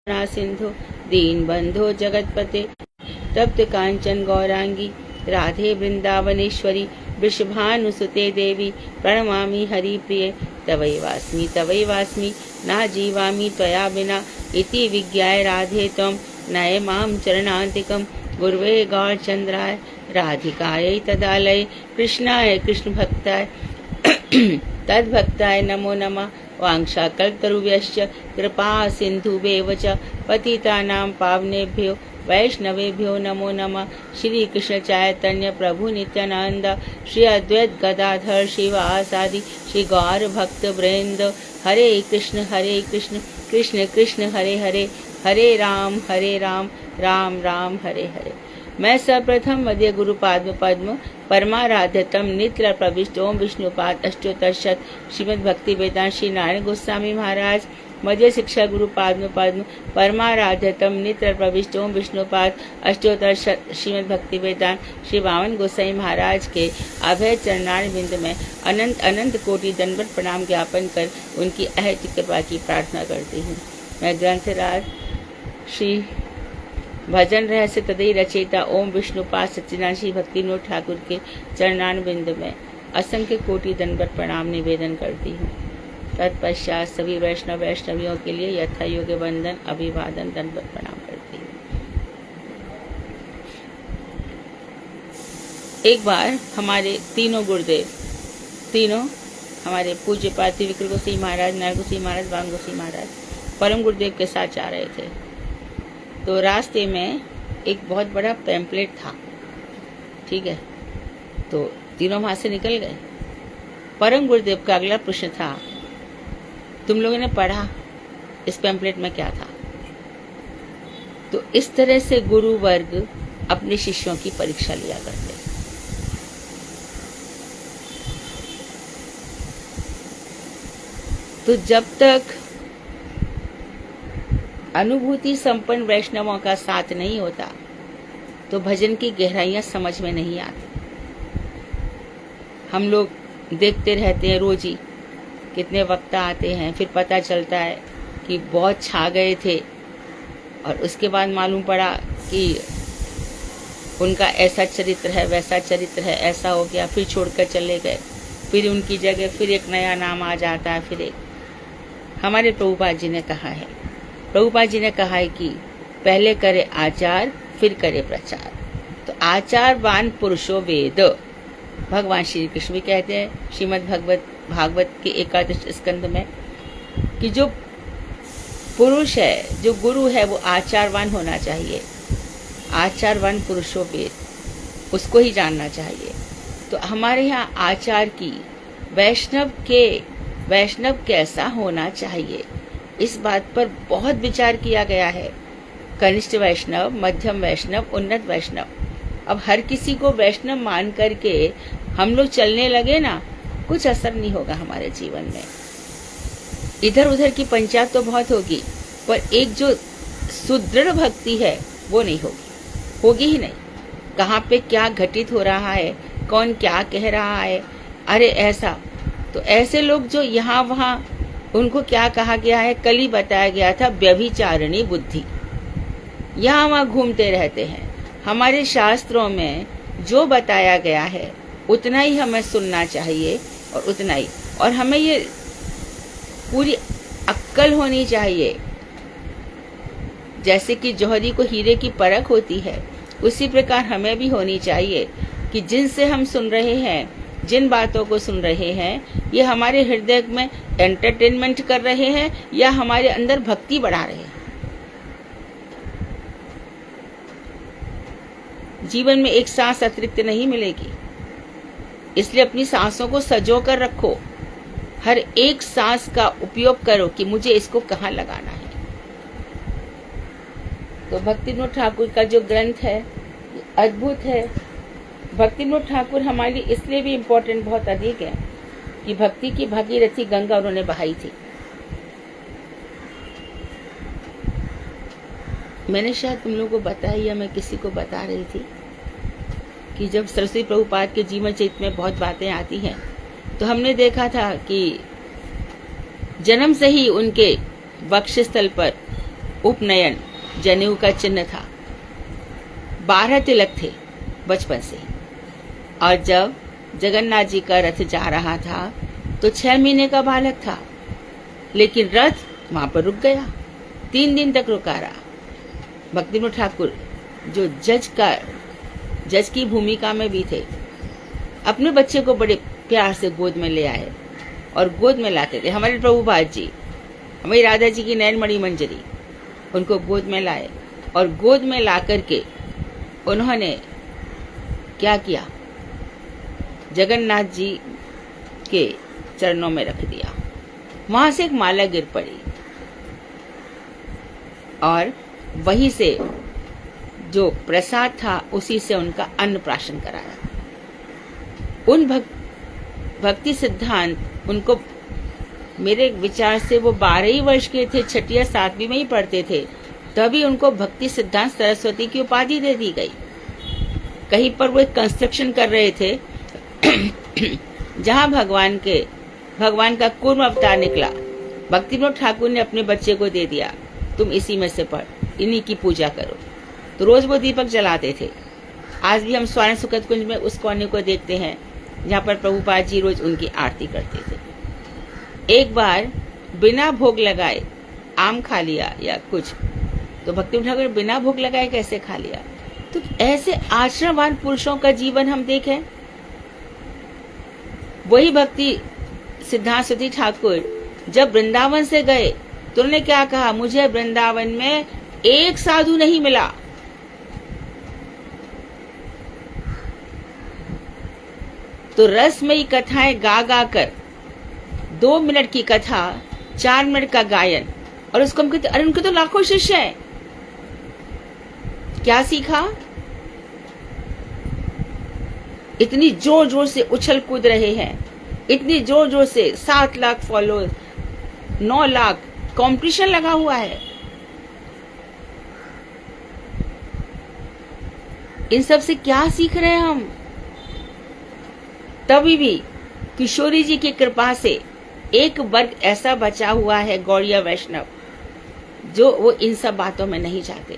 सिंधु दीन बंधो जगतपते तप्त कांचन गौरांगी राधे वृंदावनेश्वरी वृषभानुसुते देवी प्रणमामि हरिप्रिये तवैवास्मि ना जीवामि त्वया विना इति विज्ञाय राधे त्वं नय मां चरणान्तिकं गुर्वे गौरचन्द्राय राधिकायै तदालये कृष्णाय कृष्णभक्ताय तद्भक्ताय नमो नमः। वाञ्छाकल्पतरुभ्यश्च कृपा सिन्धुभ्येव च पतितानां पावनेभ्यो वैष्णवेभ्यो नमो नमः। श्री कृष्ण चैतन्य प्रभु नित्यानंद श्री अद्वैत गदाधर शिवासादि श्री गौर भक्त वृंद हरे कृष्ण कृष्ण कृष्ण हरे हरे हरे राम राम राम हरे हरे। मैं सर्वप्रथम मध्य गुरु पद्म परमाराध्यतम नित्य प्रविष्ट ओम विष्णुपाद अष्टोत्तर श्रीमद भक्ति वेदांत श्री नारायण गोस्वामी महाराज मध्य शिक्षा गुरु पद्म परमाराध्यतम नित्य प्रविष्ट ओम विष्णुपाद अष्टोत्तर श्रीमद भक्ति वेदांत श्री वामन गोसाई महाराज के अभय चरणार बिंद में अनंत अनंत कोटि दंडवत प्रणाम ज्ञापन कर उनकी अहद कृपा की प्रार्थना करती हूँ। मैं ग्रंथराज श्री भजन रहस्य तदई रचयिता ओम विष्णुपाद सच्चिदानंद श्री भक्तिविनोद ठाकुर के चरणान बिंद में असंख्य कोटि दंडवत प्रणाम निवेदन करती हूँ। तत्पश्चात सभी वैष्णवियों के लिए यथा योग्य वंदन अभिवादन दंडवत प्रणाम करती हूँ। एक बार हमारे तीनों गुरुदेव हमारे पूज्य पार्थिव विक्र गोसाई महाराज, नारायण गोसाई महाराज, वामन गोसाई महाराज परम गुरुदेव के साथ जा रहे थे। तो रास्ते में एक बहुत बड़ा पैम्पलेट था, ठीक है। तो तीनों वहां से निकल गए। परम गुरुदेव का अगला प्रश्न था, तुम लोगों ने पढ़ा इस पैम्पलेट में क्या था? तो इस तरह से गुरु वर्ग अपने शिष्यों की परीक्षा लिया करते। तो जब तक अनुभूति संपन्न वैष्णवों का साथ नहीं होता तो भजन की गहराइयां समझ में नहीं आती। हम लोग देखते रहते हैं रोज ही, कितने वक्ता आते हैं, फिर पता चलता है कि बहुत छा गए थे और उसके बाद मालूम पड़ा कि उनका ऐसा चरित्र है, वैसा चरित्र है, ऐसा हो गया, फिर छोड़कर चले गए, फिर उनकी जगह फिर एक नया नाम आ जाता है। फिर एक हमारे प्रभुपाद जी ने कहा है कि पहले करे आचार फिर करे प्रचार। तो आचारवान पुरुषो वेद, भगवान श्री कृष्ण भी कहते हैं श्रीमद् भागवत के 11 स्कंद में कि जो पुरुष है, जो गुरु है, वो आचारवान होना चाहिए। आचारवान पुरुषो वेद, उसको ही जानना चाहिए। तो हमारे यहाँ आचार की वैष्णव कैसा होना चाहिए, इस बात पर बहुत विचार किया गया है। कनिष्ठ वैष्णव, मध्यम वैष्णव, उन्नत वैष्णव। अब हर किसी को वैष्णव मान करके हम लोग चलने लगे ना, कुछ असर नहीं होगा हमारे जीवन में। इधर उधर की पंचायत तो बहुत होगी, पर एक जो सुदृढ़ भक्ति है वो नहीं होगी ही नहीं। कहाँ पे क्या घटित हो रहा है, कौन क्या कह रहा है, अरे ऐसा। तो ऐसे लोग जो यहाँ वहाँ, उनको क्या कहा गया है, कल ही बताया गया था, व्यभिचारिणी बुद्धि। यहाँ वहाँ घूमते रहते हैं। हमारे शास्त्रों में जो बताया गया है उतना ही हमें सुनना चाहिए और उतना ही, और हमें ये पूरी अक्कल होनी चाहिए। जैसे कि जौहरी को हीरे की परख होती है, उसी प्रकार हमें भी होनी चाहिए कि जिनसे हम सुन रहे हैं, जिन बातों को सुन रहे हैं, ये हमारे हृदय में एंटरटेनमेंट कर रहे हैं या हमारे अंदर भक्ति बढ़ा रहे हैं। जीवन में एक सांस अतिरिक्त नहीं मिलेगी, इसलिए अपनी सांसों को सजो कर रखो। हर एक सांस का उपयोग करो कि मुझे इसको कहाँ लगाना है। तो भक्तिविनोद ठाकुर का जो ग्रंथ है अद्भुत है। भक्तिविनोद ठाकुर हमारे लिए इसलिए भी इम्पोर्टेंट बहुत अधिक है कि भक्ति की भागीरथी गंगा उन्होंने बहाई थी। मैंने शायद तुम लोगों को बताया या मैं किसी को बता रही थी कि जब सरस्वती प्रभुपाद के जीवन चरित्र में बहुत बातें आती हैं, तो हमने देखा था कि जन्म से ही उनके वक्षस्थल पर उपनयन जनेऊ का चिन्ह था। 12 तिलक थे बचपन से। और जब जगन्नाथ जी का रथ जा रहा था तो 6 महीने का बालक था, लेकिन रथ वहां पर रुक गया। 3 दिन तक रुका रहा। भक्तिविनोद ठाकुर जो जज की भूमिका में भी थे, अपने बच्चे को बड़े प्यार से गोद में ले आए और गोद में लाते थे। हमारे प्रभुपाद जी, हमारी राधा जी की नयनमणि मंजरी, उनको गोद में लाए और गोद में ला करके उन्होंने क्या किया, जगन्नाथ जी के चरणों में रख दिया। वहां से एक माला गिर पड़ी और वहीं से जो प्रसाद था उसी से उनका अन्नप्राशन कराया। उन भक्ति सिद्धांत उनको, मेरे विचार से वो 12 ही वर्ष के थे, 6वीं या 7वीं में ही पढ़ते थे, तभी उनको भक्ति सिद्धांत सरस्वती की उपाधि दे दी गई। कहीं पर वो एक कंस्ट्रक्शन कर रहे थे जहां भगवान का कूर्म अवतार निकला। भक्तिविनोद ठाकुर ने अपने बच्चे को दे दिया, तुम इसी में से पढ़, इन्हीं की पूजा करो। तो रोज वो दीपक जलाते थे। आज भी हम स्वर्ण सुखद कुंज में उस कोने को देखते हैं जहाँ पर प्रभुपाद जी रोज उनकी आरती करते थे। एक बार बिना भोग लगाए आम खा लिया या कुछ, तो भक्तिविनोद ठाकुर बिना भोग लगाए कैसे खा लिया। तो ऐसे आश्रमवान पुरुषों का जीवन हम देखें। वही भक्ति सिद्धांत सरस्वती ठाकुर जब वृंदावन से गए तो उन्होंने क्या कहा, मुझे वृंदावन में एक साधु नहीं मिला। तो रसमयी कथाएं गा गा कर 2 मिनट की कथा, 4 मिनट का गायन, और उसको हम कहते, अरे उनके तो लाखों शिष्य हैं। क्या सीखा? इतनी जोर जोर से उछल कूद रहे हैं, इतनी जोर जोर से 7 लाख फॉलोअर्स, 9 लाख कंपटीशन लगा हुआ है। इन सब से क्या सीख रहे हैं हम? तभी भी किशोरी जी की कृपा से एक वर्ग ऐसा बचा हुआ है, गौड़िया वैष्णव, जो वो इन सब बातों में नहीं जाते,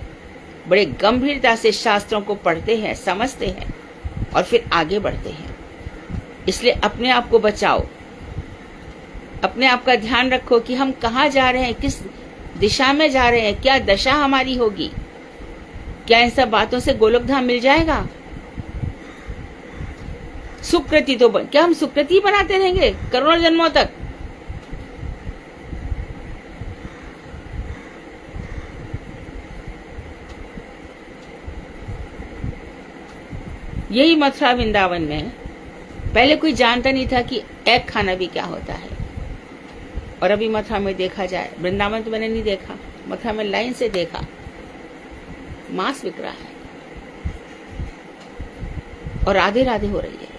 बड़े गंभीरता से शास्त्रों को पढ़ते हैं, समझते हैं और फिर आगे बढ़ते हैं। इसलिए अपने आप को बचाओ, अपने आप का ध्यान रखो कि हम कहाँ जा रहे हैं, किस दिशा में जा रहे हैं, क्या दशा हमारी होगी। क्या इन सब बातों से गोलोक धाम मिल जाएगा? सुकृति तो क्या हम सुकृति बनाते रहेंगे करोड़ों जन्मों तक? यही मथुरा वृंदावन में पहले कोई जानता नहीं था कि एग खाना भी क्या होता है। और अभी मथुरा में देखा जाए, वृंदावन तो मैंने नहीं देखा, मथुरा में लाइन से देखा, मांस बिक रहा है और राधे राधे हो रही है।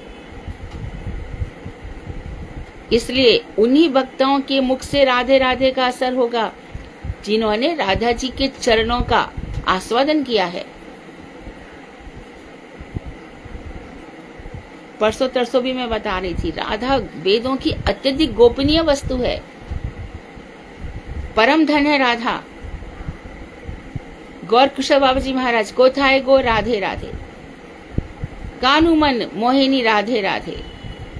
इसलिए उन्हीं भक्तों के मुख से राधे राधे का असर होगा जिन्होंने राधा जी के चरणों का आस्वादन किया है। परसों तरसों भी मैं बता रही थी, राधा वेदों की अत्यधिक गोपनीय वस्तु है, परम धन है राधा। गौर किशोर बाबा जी महाराज, कोथाए गो राधे राधे, कानू मन मोहिनी राधे राधे,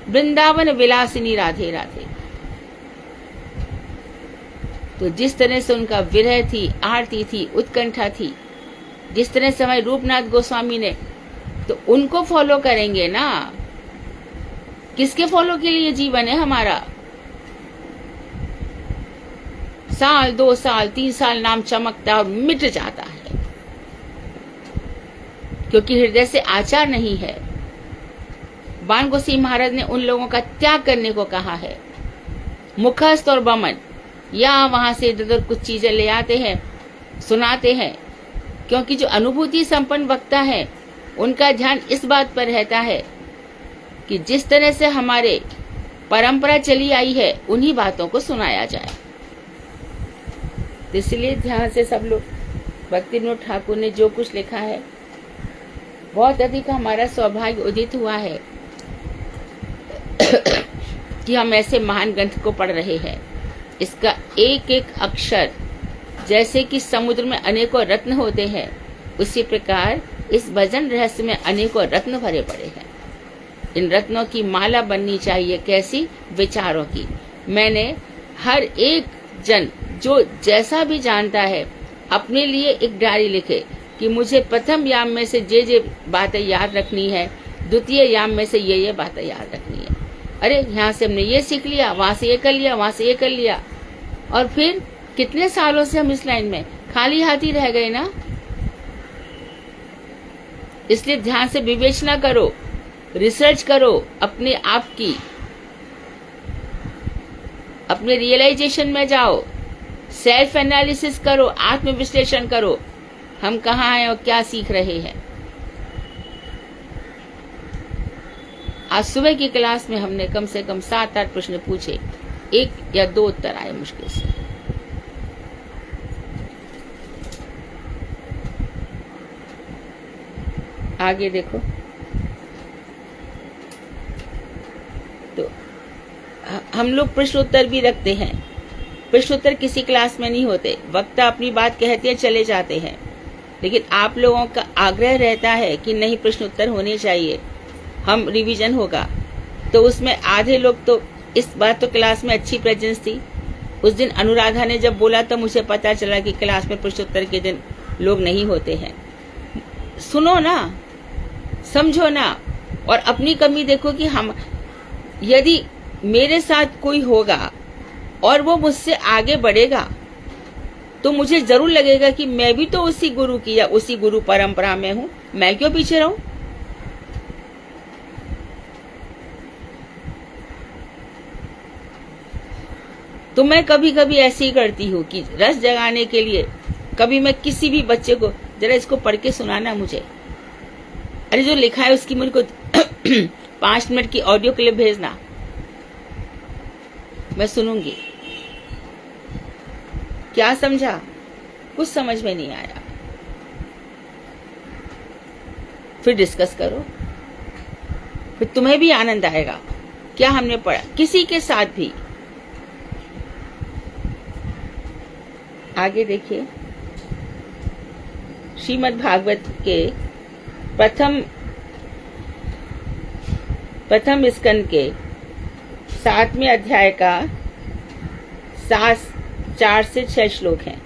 वृंदावन विलासिनी राधे राधे। तो जिस तरह से उनका विरह थी, आरती थी, उत्कंठा थी, जिस तरह से हमारे रूपनाथ गोस्वामी ने, तो उनको फॉलो करेंगे ना। किसके फॉलो के लिए जीवन है हमारा? साल 2 साल 3 साल नाम चमकता और मिट जाता है, क्योंकि हृदय से आचार नहीं है। बाण गोसाई महाराज ने उन लोगों का त्याग करने को कहा है। मुखस्थ और बमन, या वहां से इधर कुछ चीजें ले आते हैं, सुनाते हैं, क्योंकि जो अनुभूति संपन्न वक्ता है उनका ध्यान इस बात पर रहता है कि जिस तरह से हमारे परंपरा चली आई है उन्हीं बातों को सुनाया जाए। इसलिए ध्यान से सब लोग, भक्तिविनोद ठाकुर ने जो कुछ लिखा है, बहुत अधिक हमारा सौभाग्य उदित हुआ है कि हम ऐसे महान ग्रंथ को पढ़ रहे हैं। इसका एक एक अक्षर जैसे कि समुद्र में अनेकों रत्न होते हैं, उसी प्रकार इस भजन रहस्य में अनेकों रत्न भरे पड़े हैं। इन रत्नों की माला बननी चाहिए। कैसी? विचारों की। मैंने हर एक जन जो जैसा भी जानता है अपने लिए एक डायरी लिखे कि मुझे प्रथम याम में से जे बातें याद रखनी है, द्वितीय याम में से ये बातें याद रखनी है। अरे यहाँ से हमने ये सीख लिया, वहां से ये कर लिया, वहां से ये कर लिया, और फिर कितने सालों से हम इस लाइन में खाली हाथ ही रह गए ना। इसलिए ध्यान से विवेचना करो, रिसर्च करो अपने आप की, अपने रियलाइजेशन में जाओ, सेल्फ एनालिसिस करो, आत्म विश्लेषण करो, हम कहाँ हैं और क्या सीख रहे हैं। आज सुबह की क्लास में हमने कम से कम 7-8 प्रश्न पूछे, 1 या 2 उत्तर आए मुश्किल से। आगे देखो, तो हम लोग प्रश्न उत्तर भी रखते हैं। प्रश्न उत्तर किसी क्लास में नहीं होते, वक्ता अपनी बात कहते हैं, चले जाते हैं, लेकिन आप लोगों का आग्रह रहता है कि नहीं, प्रश्न उत्तर होने चाहिए, हम रिवीजन होगा। तो उसमें आधे लोग तो, इस बार तो क्लास में अच्छी प्रेजेंस थी। उस दिन अनुराधा ने जब बोला तो मुझे पता चला कि क्लास में प्रश्न उत्तर के दिन लोग नहीं होते हैं। सुनो ना, समझो ना, और अपनी कमी देखो कि हम, यदि मेरे साथ कोई होगा और वो मुझसे आगे बढ़ेगा तो मुझे जरूर लगेगा कि मैं भी तो उसी गुरु की या उसी गुरु परंपरा में हूं, मैं क्यों पीछे रहूं। तो मैं कभी कभी ऐसे ही करती हूँ कि रस जगाने के लिए कभी मैं किसी भी बच्चे को, जरा इसको पढ़ के सुनाना मुझे, अरे जो लिखा है उसकी मुझको 5 मिनट की ऑडियो क्लिप भेजना, मैं सुनूंगी। क्या समझा? कुछ समझ में नहीं आया, फिर डिस्कस करो, फिर तुम्हें भी आनंद आएगा क्या हमने पढ़ा, किसी के साथ भी। आगे देखिए, श्रीमद् भागवत के प्रथम स्कंद के 7वें अध्याय का 4 से 6 श्लोक हैं।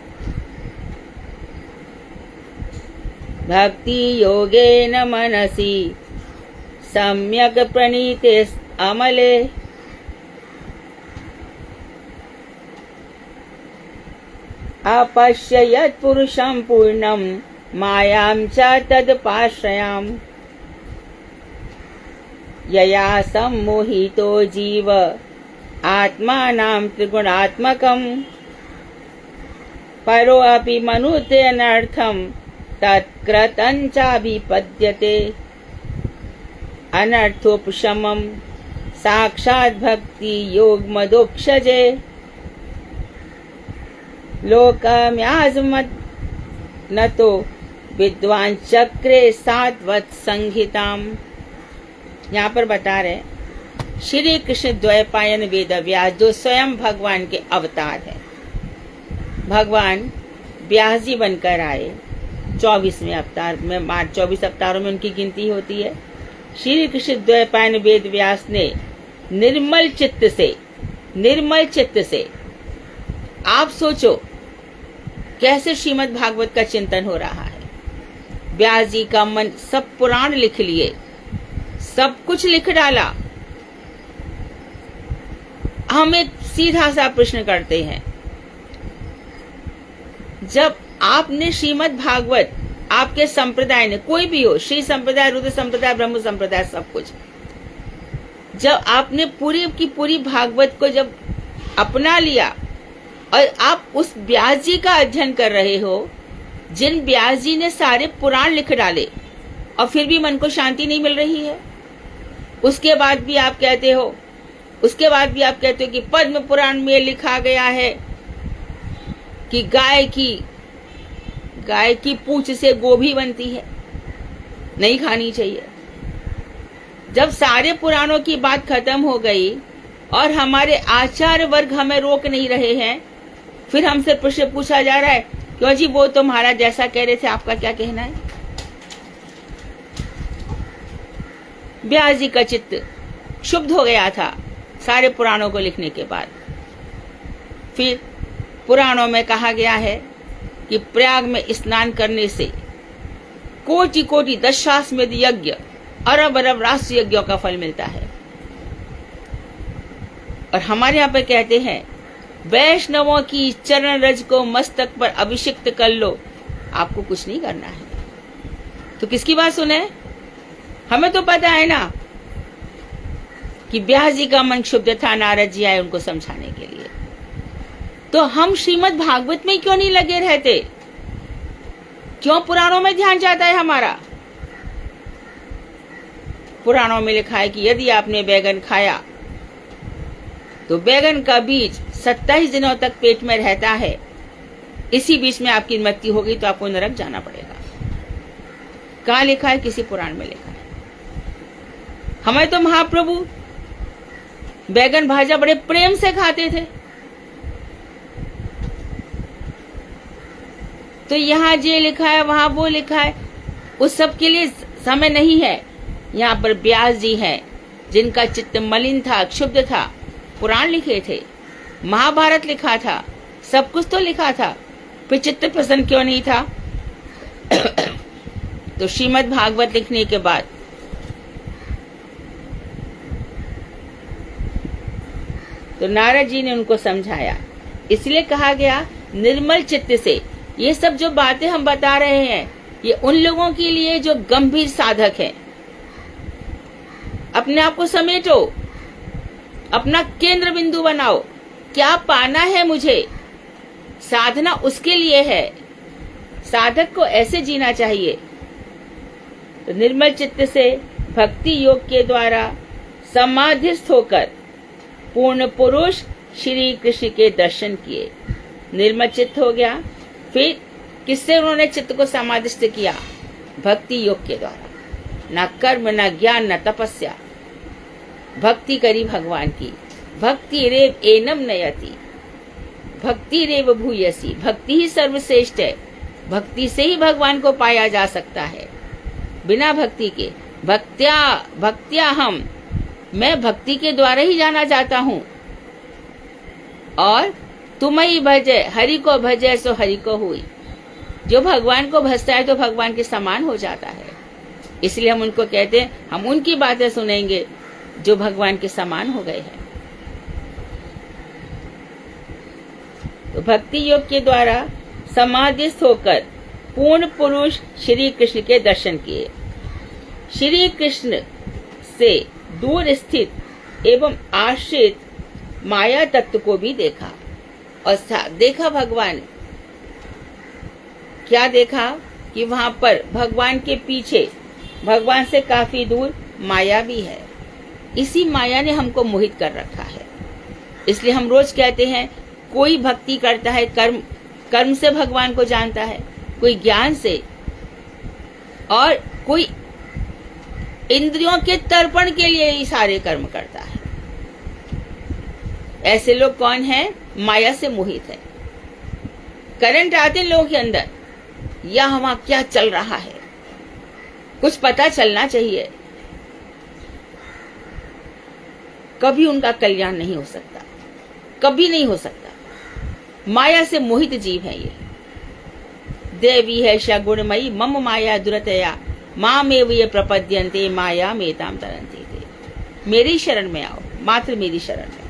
भक्ति योगेन मनसि सम्यक प्रणीते अमले अपश्य यत् पुरुषं पूर्णं मायां च तदपाश्रयाम् यया सम्मोहितो जीव आत्मानं त्रिगुणात्मकम् परो अपि मनुतेनर्थं तत्कृतं चाभिपद्यते अनर्थोपशमं साक्षात् भक्ति योगमदोक्षजे लोकम्याजमत न तो विद्वान चक्रे 7 वत् संहिताम। यहाँ पर बता रहे श्री कृष्ण द्वैपायन वेद व्यास, जो स्वयं भगवान के अवतार है। भगवान व्यास जी बनकर आए 24वें अवतार में, 24 अवतारों में उनकी गिनती होती है। श्री कृष्ण द्वैपायन वेद व्यास ने निर्मल चित्त से आप सोचो कैसे श्रीमद् भागवत का चिंतन हो रहा है। व्यास जी का मन सब पुराण लिख लिए, सब कुछ लिख डाला। हम एक सीधा सा प्रश्न करते हैं, जब आपने श्रीमद् भागवत, आपके संप्रदाय ने, कोई भी हो, श्री संप्रदाय, रुद्र संप्रदाय, ब्रह्म संप्रदाय, सब कुछ, जब आपने पूरी की पूरी भागवत को जब अपना लिया और आप उस व्यास जी का अध्ययन कर रहे हो, जिन व्यास जी ने सारे पुराण लिख डाले, और फिर भी मन को शांति नहीं मिल रही है, उसके बाद भी आप कहते हो कि पद्म पुराण में लिखा गया है कि गाय की पूंछ से गोभी बनती है, नहीं खानी चाहिए। जब सारे पुराणों की बात खत्म हो गई और हमारे आचार्य वर्ग हमें रोक नहीं रहे हैं, फिर हमसे प्रश्न पूछा जा रहा है, क्यों जी वो तो महाराज जैसा कह रहे थे, आपका क्या कहना है? व्यास जी का चित्त क्षुब्ध हो गया था सारे पुराणों को लिखने के बाद। फिर पुराणों में कहा गया है कि प्रयाग में स्नान करने से कोटि कोटि दशाश्वमेध यज्ञ, अरब अरब राष्ट्र यज्ञों का फल मिलता है। और हमारे यहाँ पे कहते हैं, वैष्णवों की चरण रज को मस्तक पर अभिषिक्त कर लो, आपको कुछ नहीं करना है। तो किसकी बात सुने? हमें तो पता है ना कि व्यास जी का मन क्षुब्ध था, नारद जी आए उनको समझाने के लिए। तो हम श्रीमद् भागवत में क्यों नहीं लगे रहते? क्यों पुराणों में ध्यान जाता है हमारा? पुराणों में लिखा है कि यदि आपने बैगन खाया तो बैगन का बीज 27 दिनों तक पेट में रहता है, इसी बीच में आपकी मृत्यु होगी तो आपको नरक जाना पड़ेगा। कहाँ लिखा है? किसी पुराण में लिखा है। हमें तो महाप्रभु बैगन भाजा बड़े प्रेम से खाते थे। तो यहाँ जे लिखा है वहां वो लिखा है, उस सब के लिए समय नहीं है। यहाँ पर व्यास जी हैं जिनका चित्त मलिन था, क्षुब्ध था, पुराण लिखे थे, महाभारत लिखा था, सब कुछ तो लिखा था, फिर चित्त प्रसन्न क्यों नहीं था? तो श्रीमद् भागवत लिखने के बाद तो नारद जी ने उनको समझाया। इसलिए कहा गया निर्मल चित्त से। ये सब जो बातें हम बता रहे हैं, ये उन लोगों के लिए जो गंभीर साधक हैं। अपने आप को समेटो, अपना केंद्र बिंदु बनाओ। क्या पाना है मुझे? साधना उसके लिए है। साधक को ऐसे जीना चाहिए। तो निर्मल चित्त से भक्ति योग के द्वारा समाधिस्थ होकर पूर्ण पुरुष श्री कृष्ण के दर्शन किए। निर्मल चित्त हो गया। फिर किससे उन्होंने चित्त को समाधिस्थ किया? भक्ति योग के द्वारा। न कर्म, न ज्ञान, न तपस्या, भक्ति करी भगवान की। भक्ति रेव एनम नयति, भक्ति रेव भूयसी। भक्ति ही सर्वश्रेष्ठ है। भक्ति से ही भगवान को पाया जा सकता है, बिना भक्ति के। भक्त्या हम, मैं भक्ति के द्वारा ही जाना चाहता हूँ। और तुम्हें भजे, हरि को भजे सो हरि को हुई। जो भगवान को भजता है तो भगवान के समान हो जाता है। इसलिए हम उनको कहते हैं, हम उनकी बातें सुनेंगे जो भगवान के समान हो गए हैं। तो भक्ति योग के द्वारा समाधिस्थ होकर पूर्ण पुरुष श्री कृष्ण के दर्शन किए। श्री कृष्ण से दूर स्थित एवं आश्रित माया तत्व को भी देखा। और देखा भगवान, क्या देखा? कि वहां पर भगवान के पीछे, भगवान से काफी दूर माया भी है। इसी माया ने हमको मोहित कर रखा है। इसलिए हम रोज कहते हैं, कोई भक्ति करता है कर्म से भगवान को जानता है, कोई ज्ञान से, और कोई इंद्रियों के तर्पण के लिए ही सारे कर्म करता है। ऐसे लोग कौन हैं? माया से मोहित है। करंट आते हैं लोगों के अंदर, या वहां क्या चल रहा है, कुछ पता चलना चाहिए। कभी उनका कल्याण नहीं हो सकता, कभी नहीं हो सकता। माया से मोहित जीव है ये। देवी है गुणमयी मम माया दुरतया मामेव ये प्रपद्यन्ते माया मेताम तरन्ते ते। मेरी शरण में आओ, मात्र मेरी शरण में।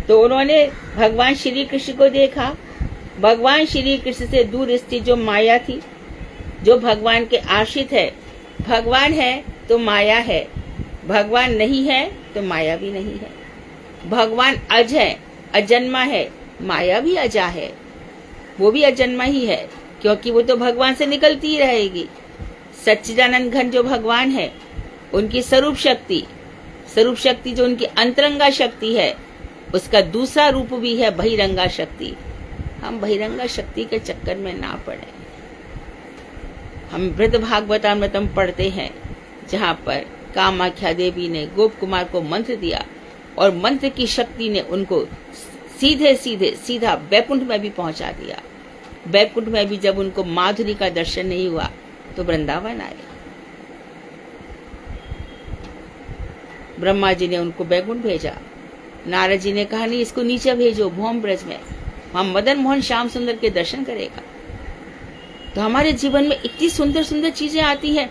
तो उन्होंने भगवान श्री कृष्ण को देखा। भगवान श्री कृष्ण से दूर स्थित जो माया थी, जो भगवान के आश्रित है। भगवान है तो माया है, भगवान नहीं है तो माया भी नहीं है। भगवान अज है, अजन्मा है, माया भी अजा है, वो भी अजन्मा ही है, क्योंकि वो तो भगवान से निकलती ही रहेगी। सच्चिदानंद घन जो भगवान है, उनकी स्वरूप शक्ति जो उनकी अंतरंगा शक्ति है, उसका दूसरा रूप भी है बहिरंगा शक्ति। हम बहिरंगा शक्ति के चक्कर में ना पड़े। हम वृद्ध भागवतामृतम पढ़ते हैं, जहाँ पर कामाख्या देवी ने गोप कुमार को मंत्र दिया और मंत्र की शक्ति ने उनको सीधा बैकुंठ में भी पहुंचा दिया। बैकुंठ में भी जब उनको माधुरी का दर्शन नहीं हुआ तो वृंदावन आए। ब्रह्मा जी ने उनको बैकुंठ भेजा। नारद जी ने कहा नहीं, इसको नीचे भेजो भौम ब्रज में, वहां मदन मोहन श्याम सुंदर के दर्शन करेगा। तो हमारे जीवन में इतनी सुंदर सुंदर चीजें आती हैं,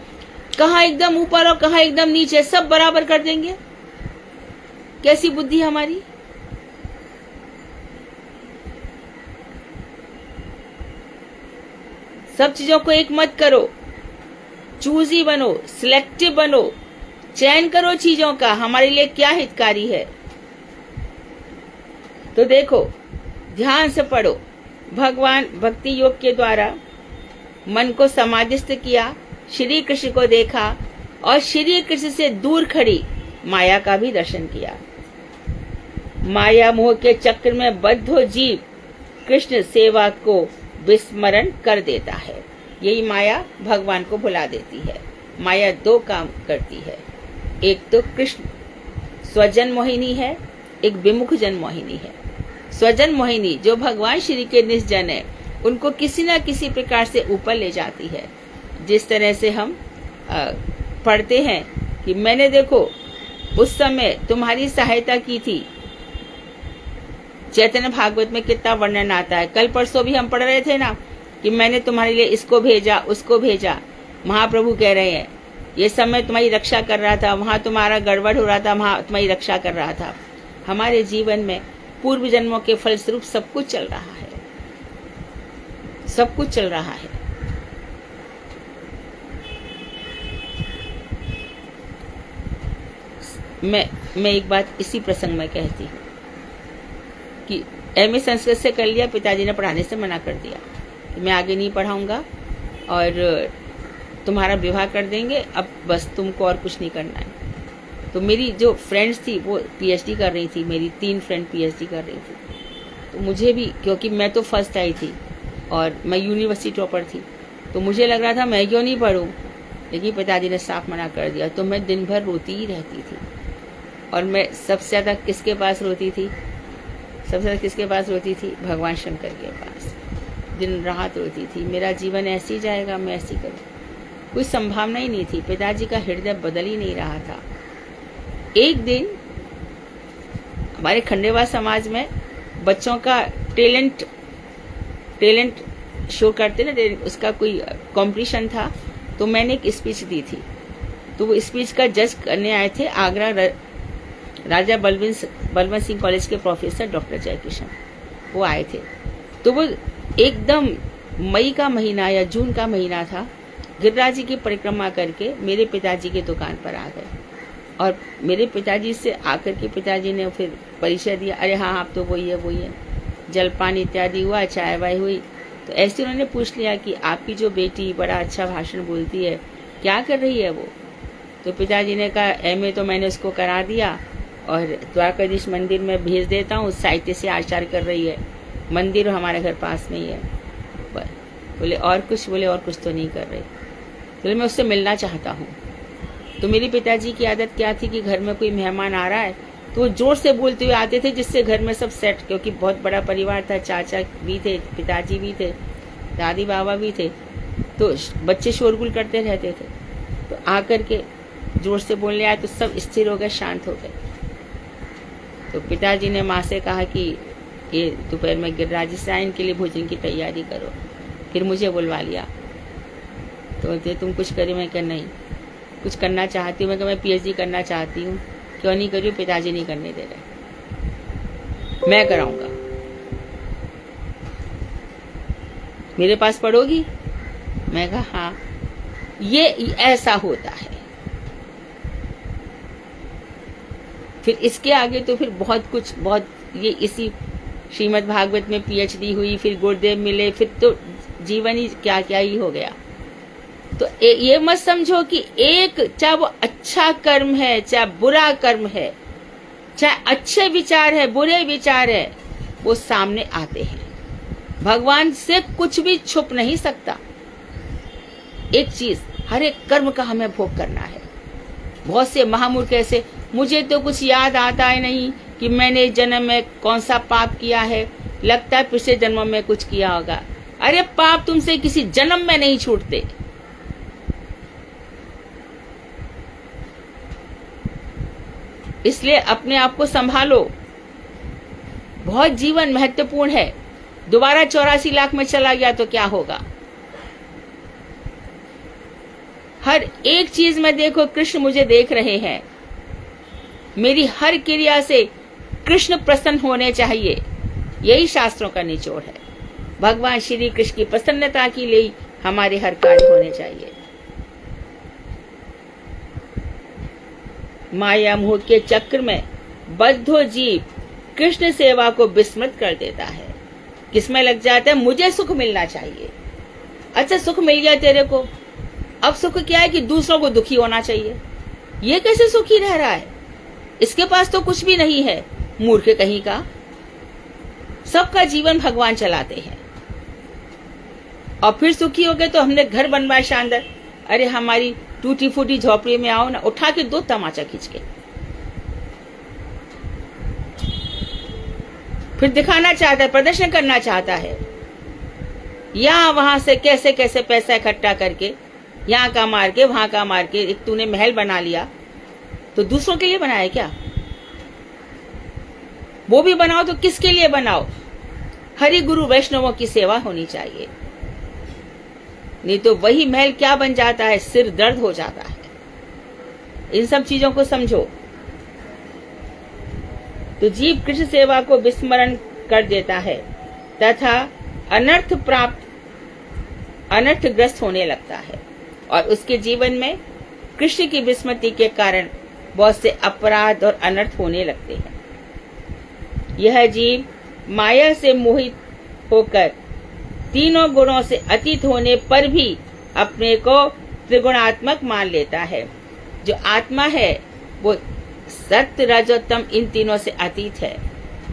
कहाँ एकदम ऊपर और कहाँ एकदम नीचे, सब बराबर कर देंगे। कैसी बुद्धि हमारी। सब चीजों को एक मत करो, चूजी बनो, सिलेक्टिव बनो, चयन करो चीजों का हमारे लिए क्या हितकारी है। तो देखो, ध्यान से पढ़ो। भगवान भक्ति योग के द्वारा मन को समाधिस्थ किया, श्री कृष्ण को देखा और श्री कृष्ण से दूर खड़ी माया का भी दर्शन किया। माया मोह के चक्र में बद्ध हो जीव कृष्ण सेवा को विस्मरण कर देता है। यही माया भगवान को भुला देती है। माया दो काम करती है, एक तो कृष्ण स्वजन मोहिनी है, एक विमुख जन मोहिनी है। स्वजन मोहिनी जो भगवान श्री के निजजन है, उनको किसी न किसी प्रकार से ऊपर ले जाती है। जिस तरह से हम पढ़ते हैं कि मैंने देखो उस समय तुम्हारी सहायता की थी। चैतन्य भागवत में कितना वर्णन आता है। कल परसों भी हम पढ़ रहे थे ना कि मैंने तुम्हारे लिए इसको भेजा, उसको भेजा। महाप्रभु कह रहे हैं ये समय तुम्हारी रक्षा कर रहा था, वहां तुम्हारा गड़बड़ हो रहा था, वहां तुम्हारी रक्षा कर रहा था। हमारे जीवन में पूर्व जन्मों के फलस्वरूप सब कुछ चल रहा है, सब कुछ चल रहा है। मैं एक बात इसी प्रसंग में कहती हूँ कि एमए संस्कृत से कर लिया, पिताजी ने पढ़ाने से मना कर दिया कि मैं आगे नहीं पढ़ाऊंगा और तुम्हारा विवाह कर देंगे, अब बस तुमको और कुछ नहीं करना है। तो मेरी जो फ्रेंड्स थी वो पीएचडी कर रही थी, मेरी 3 फ्रेंड पीएचडी कर रही थी। तो मुझे भी, क्योंकि मैं तो फर्स्ट आई थी और मैं यूनिवर्सिटी टॉपर थी, तो मुझे लग रहा था मैं क्यों नहीं पढ़ूं, लेकिन पिताजी ने साफ मना कर दिया। तो मैं दिन भर रोती ही रहती थी। और मैं सबसे ज़्यादा किसके पास रोती थी? सबसे ज़्यादा किसके पास रोती थी? भगवान शंकर के पास। दिन रात रोती थी, मेरा जीवन ऐसे ही जाएगा, मैं ऐसी करूँ। कोई संभावना ही नहीं थी। पिताजी का हृदय बदल ही नहीं रहा था। एक दिन हमारे खंडेवा समाज में बच्चों का टैलेंट शो करते ना, उसका कोई कंपटीशन था। तो मैंने एक स्पीच दी थी। तो वो स्पीच का जज करने आए थे आगरा राजा बलवंत सिंह कॉलेज के प्रोफेसर डॉक्टर जयकिशन, वो आए थे। तो वो एकदम मई का महीना या जून का महीना था। गिरिराज जी की परिक्रमा करके मेरे पिताजी की दुकान पर आ गए और मेरे पिताजी से आकर के पिताजी ने फिर परिचय दिया। अरे हाँ, आप तो वही है। जलपान इत्यादि हुआ, चाय वाय हुई। तो ऐसे उन्होंने पूछ लिया कि आपकी जो बेटी बड़ा अच्छा भाषण बोलती है, क्या कर रही है वो? तो पिताजी ने कहा एमए तो मैंने उसको करा दिया और द्वारकाधीश मंदिर में भेज देता हूँ, साहित्य से आचार्य कर रही है, मंदिर हमारे घर पास में ही है। बोले और कुछ? बोले और कुछ तो नहीं कर रही। बोले मैं उससे मिलना चाहता हूँ। तो मेरे पिताजी की आदत क्या थी कि घर में कोई मेहमान आ रहा है तो वो जोर से बोलते हुए आते थे, जिससे घर में सब सेट, क्योंकि बहुत बड़ा परिवार था, चाचा भी थे, पिताजी भी थे, दादी बाबा भी थे, तो बच्चे शोरगुल करते रहते थे। तो आकर के जोर से बोलने आए तो सब स्थिर हो गए, शांत हो गए। तो पिताजी ने माँ से कहा कि ये दोपहर में गिरिराज से आए, इनके लिए भोजन की तैयारी करो। फिर मुझे बुलवा लिया। तो तुम कुछ करी? मैं क्या नहीं कुछ करना चाहती हूँ। मैं पीएचडी करना चाहती हूँ। क्यों नहीं करी? पिताजी नहीं करने दे रहे, मैं कराऊंगा। मेरे पास पढ़ोगी? मैं कहा हाँ। ये ऐसा होता है। फिर इसके आगे तो फिर बहुत ये इसी श्रीमद् भागवत में पीएचडी हुई, फिर गुरुदेव मिले, फिर तो जीवन ही क्या क्या ही हो गया। तो ये मत समझो कि एक, चाहे वो अच्छा कर्म है, चाहे बुरा कर्म है, चाहे अच्छे विचार है, बुरे विचार है, वो सामने आते हैं। भगवान से कुछ भी छुप नहीं सकता। एक चीज, हर एक कर्म का हमें भोग करना है। बहुत से महामूर्ख ऐसे, मुझे तो कुछ याद आता है नहीं कि मैंने इस जन्म में कौन सा पाप किया है, लगता है पिछले जन्म में कुछ किया होगा। अरे पाप तुमसे किसी जन्म में नहीं छूटते। इसलिए अपने आप को संभालो। बहुत जीवन महत्वपूर्ण है। दोबारा 84 लाख में चला गया तो क्या होगा? हर एक चीज में देखो कृष्ण मुझे देख रहे हैं। मेरी हर क्रिया से कृष्ण प्रसन्न होने चाहिए। यही शास्त्रों का निचोड़ है। भगवान श्री कृष्ण की प्रसन्नता के लिए हमारे हर कार्य होने चाहिए। माया मोह के चक्र में बद्धो जीव कृष्ण सेवा को विस्मृत कर देता है। किसमें लग जाता है? मुझे सुख मिलना चाहिए। अच्छा, सुख मिल गया तेरे को, अब सुख क्या है कि दूसरों को दुखी होना चाहिए। ये कैसे सुखी रह रहा है? इसके पास तो कुछ भी नहीं है, मूर्ख कहीं का। सबका जीवन भगवान चलाते हैं और फिर सुखी हो गए तो हमने घर बनवाया शानदार। अरे हमारी टूटी फूटी झोपड़ी में आओ ना, उठा के दो तमाचा खींच के। फिर दिखाना चाहता है, प्रदर्शन करना चाहता है, यहां वहां से कैसे कैसे पैसा इकट्ठा करके, यहाँ का मार के वहां का मार के। एक तूने महल बना लिया तो दूसरों के लिए बनाया क्या? वो भी बनाओ तो किसके लिए बनाओ? हरि गुरु वैष्णवों की सेवा होनी चाहिए। नहीं तो वही महल क्या बन जाता है? सिर दर्द हो जाता है। इन सब चीजों को समझो। तो जीव कृष्ण सेवा को विस्मरण कर देता है तथा अनर्थग्रस्त होने लगता है और उसके जीवन में कृष्ण की विस्मृति के कारण बहुत से अपराध और अनर्थ होने लगते हैं। यह जीव माया से मोहित होकर तीनों गुणों से अतीत होने पर भी अपने को त्रिगुणात्मक मान लेता है। जो आत्मा है वो सत्य रज और तम इन तीनों से अतीत है।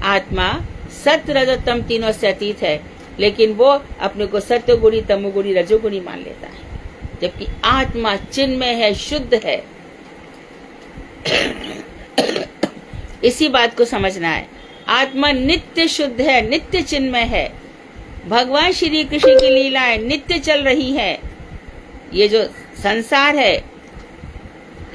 आत्मा सत्य रज और तम तीनों से अतीत है, लेकिन वो अपने को सत्वगुणी तमोगुणी रजोगुणी मान लेता है, जबकि आत्मा चिन्मय है, शुद्ध है। इसी बात को समझना है। आत्मा नित्य शुद्ध है, नित्य चिन्मय है। भगवान श्री कृष्ण की लीलाएं नित्य चल रही हैं। ये जो संसार है,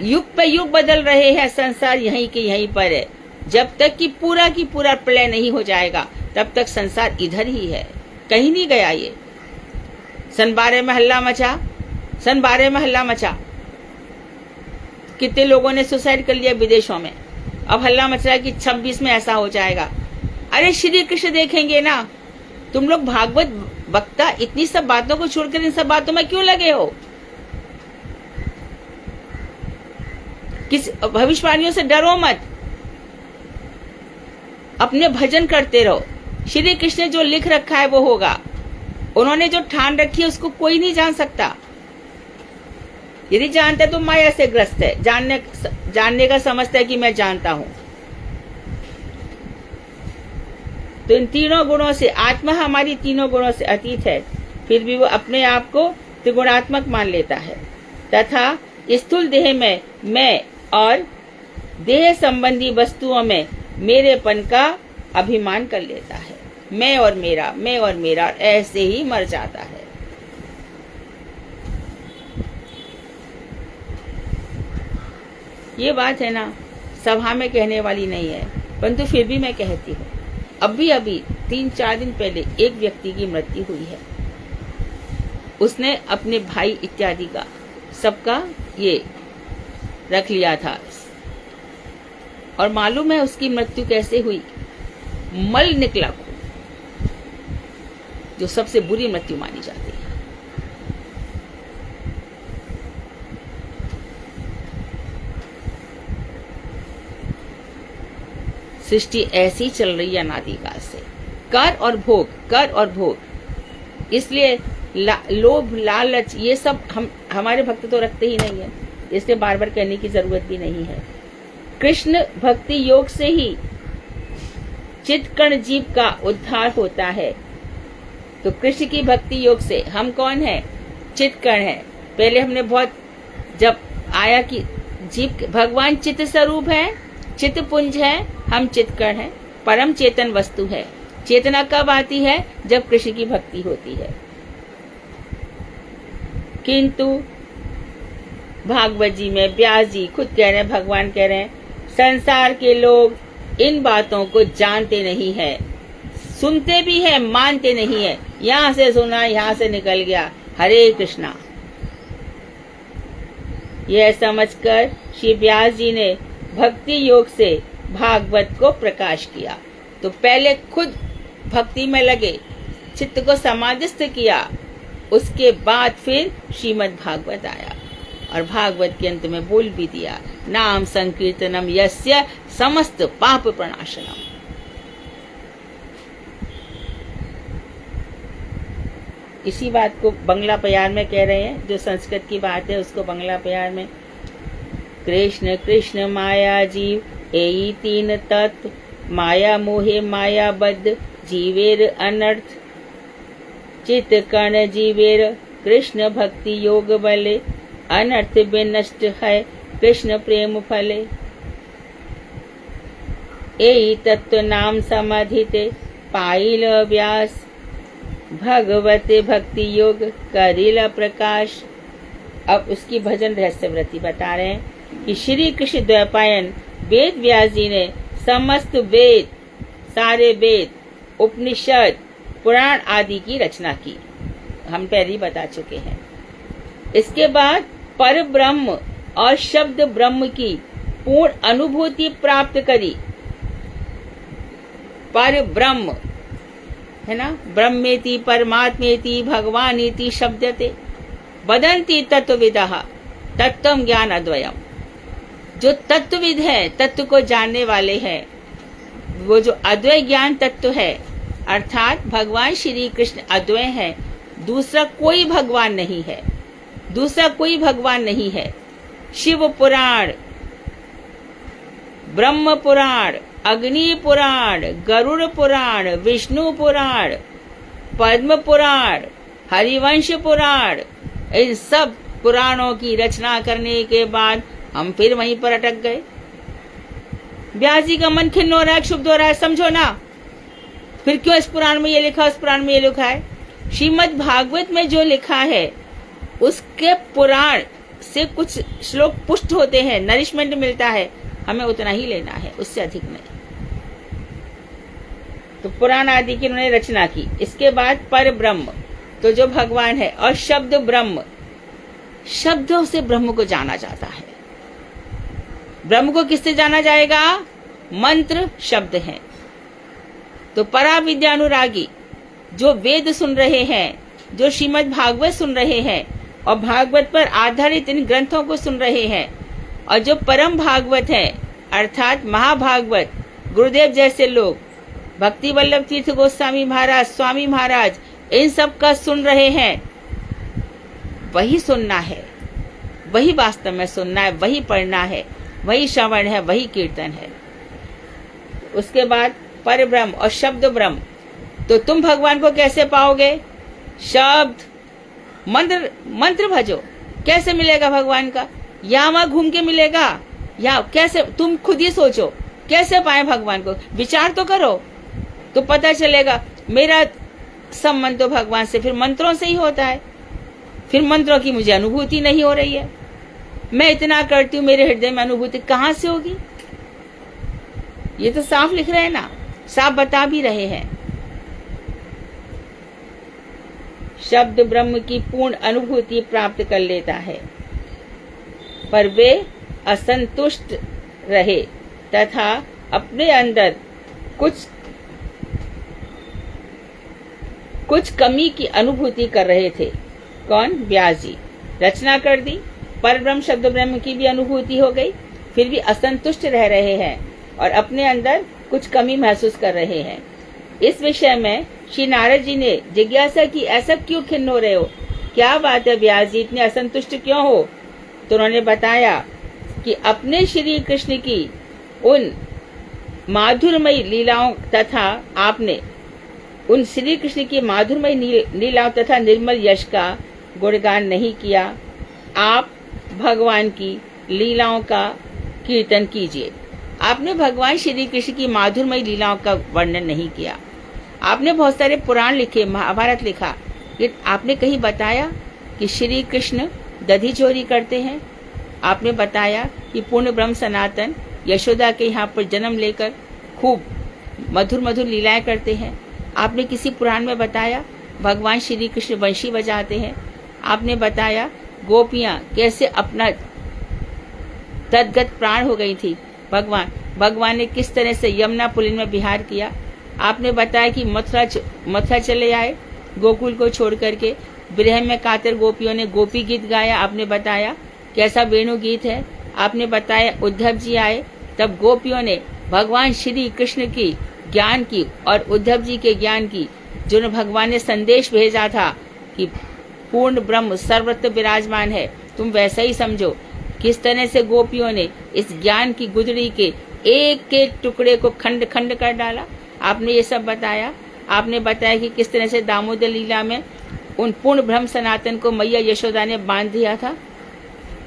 युग पे युग बदल रहे हैं, संसार यहीं के यहीं पर है। जब तक कि पूरा की पूरा प्रलय नहीं हो जाएगा तब तक संसार इधर ही है, कहीं नहीं गया। ये सन 12 में हल्ला मचा, सन 12 में हल्ला मचा। कितने लोगों ने सुसाइड कर लिया विदेशों में। अब हल्ला मच रहा है कि 26 में ऐसा हो जाएगा। अरे श्री कृष्ण देखेंगे ना। तुम लोग भागवत वक्ता इतनी सब बातों को छोड़कर इन सब बातों में क्यों लगे हो? किस भविष्यवाणियों से डरो मत, अपने भजन करते रहो। श्री कृष्ण ने जो लिख रखा है वो होगा। उन्होंने जो ठान रखी है उसको कोई नहीं जान सकता। यदि जानता है तो माया से ग्रस्त है, जानने का समझता है कि मैं जानता हूं। तो इन तीनों गुणों से, आत्मा हमारी तीनों गुणों से अतीत है, फिर भी वो अपने आप को त्रिगुणात्मक मान लेता है तथा स्थूल देह में मैं और देह संबंधी वस्तुओं में मेरेपन का अभिमान कर लेता है। मैं और मेरा ऐसे ही मर जाता है। ये बात है ना, सभा में कहने वाली नहीं है, परंतु फिर भी मैं कहती हूँ। अभी 3-4 दिन पहले एक व्यक्ति की मृत्यु हुई है। उसने अपने भाई इत्यादि का सबका ये रख लिया था और मालूम है उसकी मृत्यु कैसे हुई? मल निकला खून, जो सबसे बुरी मृत्यु मानी जाती है। सृष्टि ऐसी चल रही है अनादिकाल से, कर और भोग। इसलिए लोभ लालच ये सब हमारे भक्त तो रखते ही नहीं है, इसलिए बार बार कहने की जरूरत भी नहीं है। कृष्ण भक्ति योग से ही चित्कण जीव का उद्धार होता है। तो कृष्ण की भक्ति योग से हम कौन है? चित्कण है। पहले हमने बहुत जब आया कि जीव भगवान चित्त स्वरूप है, चित्त पुंज है, हम चित्तकण हैं, परम चेतन वस्तु है। चेतना कब आती है? जब कृष्ण की भक्ति होती है। किंतु भागवत जी में व्यास जी खुद कह रहे हैं, भगवान कह रहे हैं, संसार के लोग इन बातों को जानते नहीं है, सुनते भी है, मानते नहीं है। यहाँ से सुना, यहाँ से निकल गया, हरे कृष्णा। यह समझकर श्री व्यास जी ने भक्ति योग से भागवत को प्रकाश किया। तो पहले खुद भक्ति में लगे, चित्त को समाधिस्थ किया, उसके बाद फिर श्रीमद् भागवत आया और भागवत के अंत में बोल भी दिया, नाम संकीर्तनम यस्य समस्त पाप प्रणाशनम। इसी बात को बंगला प्यार में कह रहे हैं, जो संस्कृत की बात है उसको बंगला प्यार में, कृष्ण कृष्ण माया जीव एई तीन तत्व, माया मोहे माया बद्ध जीवेर अनर्थ, चित्त कर्ण जीवेर कृष्ण भक्ति योग बले, अनर्थ विनष्ट है कृष्ण प्रेम फले। एई तत्व नाम समाधिते पाइल व्यास, भगवते भक्ति योग करिला प्रकाश। अब उसकी भजन रहस्य वृत्ति बता रहे हैं कि श्री कृष्ण द्वैपायन वेद व्यास जी ने समस्त वेद, सारे वेद, उपनिषद, पुराण आदि की रचना की, हम पहले ही बता चुके हैं। इसके बाद पर ब्रह्म और शब्द ब्रह्म की पूर्ण अनुभूति प्राप्त करी। पर ब्रह्म है ना, ब्रह्मेति परमात्मेति भगवानीति शब्दते वदन्ति तत्वविदः तत्वं ज्ञान अद्वयम्। जो तत्वविद है, तत्व को जानने वाले हैं, वो जो अद्वय ज्ञान तत्व है, अर्थात भगवान श्री कृष्ण अद्वय है, दूसरा कोई भगवान नहीं है, दूसरा कोई भगवान नहीं है। शिव पुराण, ब्रह्म पुराण, अग्नि पुराण, गरुड़ पुराण, विष्णु पुराण, पद्म पुराण, हरिवंश पुराण, इन सब पुराणों की रचना करने के बाद हम फिर वहीं पर अटक गए। व्यास जी का मन खिन्न हो रहा है, क्षुब्ध हो रहा है, समझो ना, फिर क्यों इस पुराण में ये लिखा, उस पुराण में ये लिखा है। श्रीमद् भागवत में जो लिखा है उसके पुराण से कुछ श्लोक पुष्ट होते हैं, नरिशमेंट मिलता है, हमें उतना ही लेना है, उससे अधिक नहीं। तो पुराण आदि की उन्होंने रचना की। इसके बाद पर ब्रह्म, तो जो भगवान है, और शब्द ब्रह्म, शब्दों से ब्रह्म को जाना जाता है। ब्रह्म को किससे जाना जाएगा? मंत्र शब्द हैं। तो पराविद्यानुरागी जो वेद सुन रहे हैं, जो श्रीमद् भागवत सुन रहे हैं और भागवत पर आधारित इन ग्रंथों को सुन रहे हैं, और जो परम भागवत है अर्थात महाभागवत, गुरुदेव जैसे लोग, भक्ति वल्लभ तीर्थ गोस्वामी महाराज, स्वामी महाराज, इन सब का सुन रहे हैं, वही सुनना है, वही वास्तव में सुनना है, वही पढ़ना है, वही श्रवण है, वही कीर्तन है। उसके बाद पर ब्रह्म और शब्द ब्रह्म, तो तुम भगवान को कैसे पाओगे? शब्द मंत्र भजो। कैसे मिलेगा भगवान का? या वहां घूम के मिलेगा, या कैसे? तुम खुद ही सोचो कैसे पाए भगवान को, विचार तो करो, तो पता चलेगा। मेरा संबंध तो भगवान से फिर मंत्रों से ही होता है, फिर मंत्रों की मुझे अनुभूति नहीं हो रही है। मैं इतना करती हूँ, मेरे हृदय में अनुभूति कहाँ से होगी? ये तो साफ लिख रहे हैं ना, साफ बता भी रहे हैं। शब्द ब्रह्म की पूर्ण अनुभूति प्राप्त कर लेता है, पर वे असंतुष्ट रहे तथा अपने अंदर कुछ कमी की अनुभूति कर रहे थे। कौन? व्यास जी। रचना कर दी, पर ब्रह्म शब्द ब्रह्म की भी अनुभूति हो गई, फिर भी असंतुष्ट रह रहे हैं और अपने अंदर कुछ कमी महसूस कर रहे हैं। इस विषय में श्री नारद जी ने जिज्ञासा की, ऐसा क्यों खिन्न हो रहे हो, क्या बात है व्यास जी, इतने असंतुष्ट क्यों हो? तो उन्होंने बताया कि अपने श्री कृष्ण की उन माधुर्यमयी लीलाओं तथा आपने उन श्री कृष्ण की माधुर्यमयी लीलाओं तथा निर्मल यश का गुणगान नहीं किया। आप भगवान की लीलाओं का कीर्तन कीजिए। आपने भगवान श्री कृष्ण की माधुरमयी लीलाओं का वर्णन नहीं किया। आपने बहुत सारे पुराण लिखे, महाभारत लिखा, लेकिन आपने कहीं बताया कि श्री कृष्ण दधी चोरी करते हैं? आपने बताया कि पूर्ण ब्रह्म सनातन यशोदा के यहाँ पर जन्म लेकर खूब मधुर मधुर लीलाएं करते हैं? आपने किसी पुराण में बताया भगवान श्री कृष्ण बंशी बजाते हैं? आपने बताया गोपियां कैसे अपना तद्गत प्राण हो गई थी? भगवान ने किस तरह से यमुना पुलिन में विहार किया? आपने बताया कि मथुरा चले आए गोकुल को छोड़ करके, विरह में कातर गोपियों ने गोपी गीत गाया। आपने बताया कैसा वेणु गीत है। आपने बताया उद्धव जी आए, तब गोपियों ने भगवान श्री कृष्ण की ज्ञान की और उद्धव जी के ज्ञान की, जो भगवान ने संदेश भेजा था कि पूर्ण ब्रह्म सर्वत्र विराजमान है, तुम वैसा ही समझो। किस तरह से गोपियों ने इस ज्ञान की गुदड़ी के एक एक टुकड़े को खंड खंड कर डाला, आपने ये सब बताया। आपने बताया कि किस तरह से दामोदर लीला में उन पूर्ण ब्रह्म सनातन को मैया यशोदा ने बांध दिया था,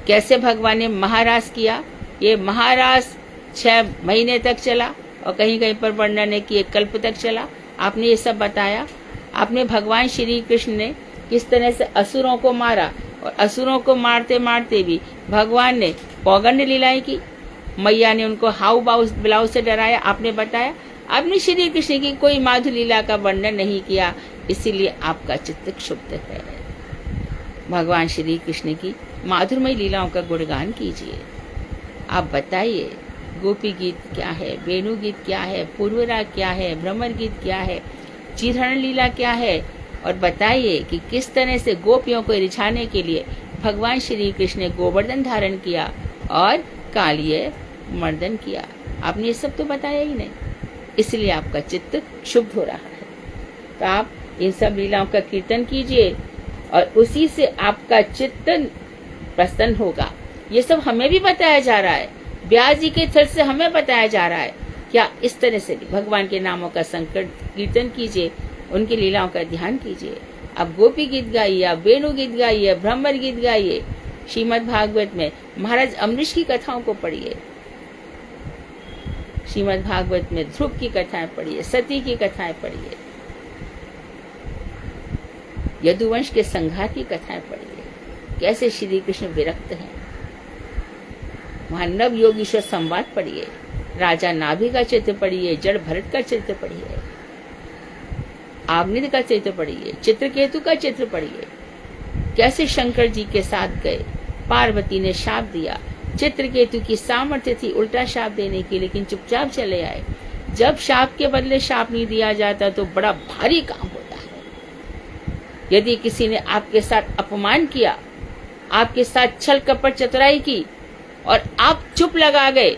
कैसे भगवान ने महारास किया। ये महारास 6 महीने तक चला और कहीं कहीं पर वर्णन है कि 1 कल्प तक चला। आपने ये सब बताया। आपने भगवान श्री कृष्ण ने किस तरह से असुरों को मारा और असुरों को मारते मारते भी भगवान ने पौगंड लीलाएं की, मैया ने उनको हाउ ब्लाउ से डराया। आपने बताया। आपने श्री कृष्ण की कोई माधुर लीला का वर्णन नहीं किया, इसीलिए आपका चित्त क्षुब्ध है। भगवान श्री कृष्ण की माधुरमय लीलाओं का गुणगान कीजिए। आप बताइए गोपी गीत क्या है, वेणु गीत क्या है, पूर्वराग क्या है, भ्रमर गीत क्या है, चिरहरण लीला क्या है, और बताइए कि किस तरह से गोपियों को रिझाने के लिए भगवान श्री कृष्ण ने गोवर्धन धारण किया और कालिय मर्दन किया। आपने ये सब तो बताया ही नहीं, इसलिए आपका चित्त क्षुब्ध हो रहा है। तो आप इन सब लीलाओं का कीर्तन कीजिए और उसी से आपका चित्त प्रसन्न होगा। ये सब हमें भी बताया जा रहा है, व्यास जी के थ्रू से हमें बताया जा रहा है। क्या इस तरह से भगवान के नामों का संकट कीर्तन कीजिए, उनकी लीलाओं का ध्यान कीजिए। आप गोपी गीत गाइए, आप वेणु गीत गाइए, भ्रमर गीत गाइए। श्रीमद् भागवत में महाराज अमरीश की कथाओं को पढ़िए, श्रीमद् भागवत में ध्रुव की कथाएं पढ़िए, सती की कथाएं पढ़िए, यदुवंश के संघार की कथाएं पढ़िए, कैसे श्री कृष्ण विरक्त हैं। वहां नव योगीश्वर संवाद पढ़िए, राजा नाभि का चरित्र पढ़िए, जड़ भरत का चरित्र पढ़िए, आग्निद का चरित्र पढ़िए, चित्रकेतु का चित्र पढ़िए, कैसे शंकर जी के साथ गए, पार्वती ने शाप दिया, चित्रकेतु की सामर्थ्य थी उल्टा शाप देने की, लेकिन चुपचाप चले आए। जब शाप के बदले शाप नहीं दिया जाता तो बड़ा भारी काम होता है। यदि किसी ने आपके साथ अपमान किया, आपके साथ छल कपट चतुराई की और आप चुप लगा गए,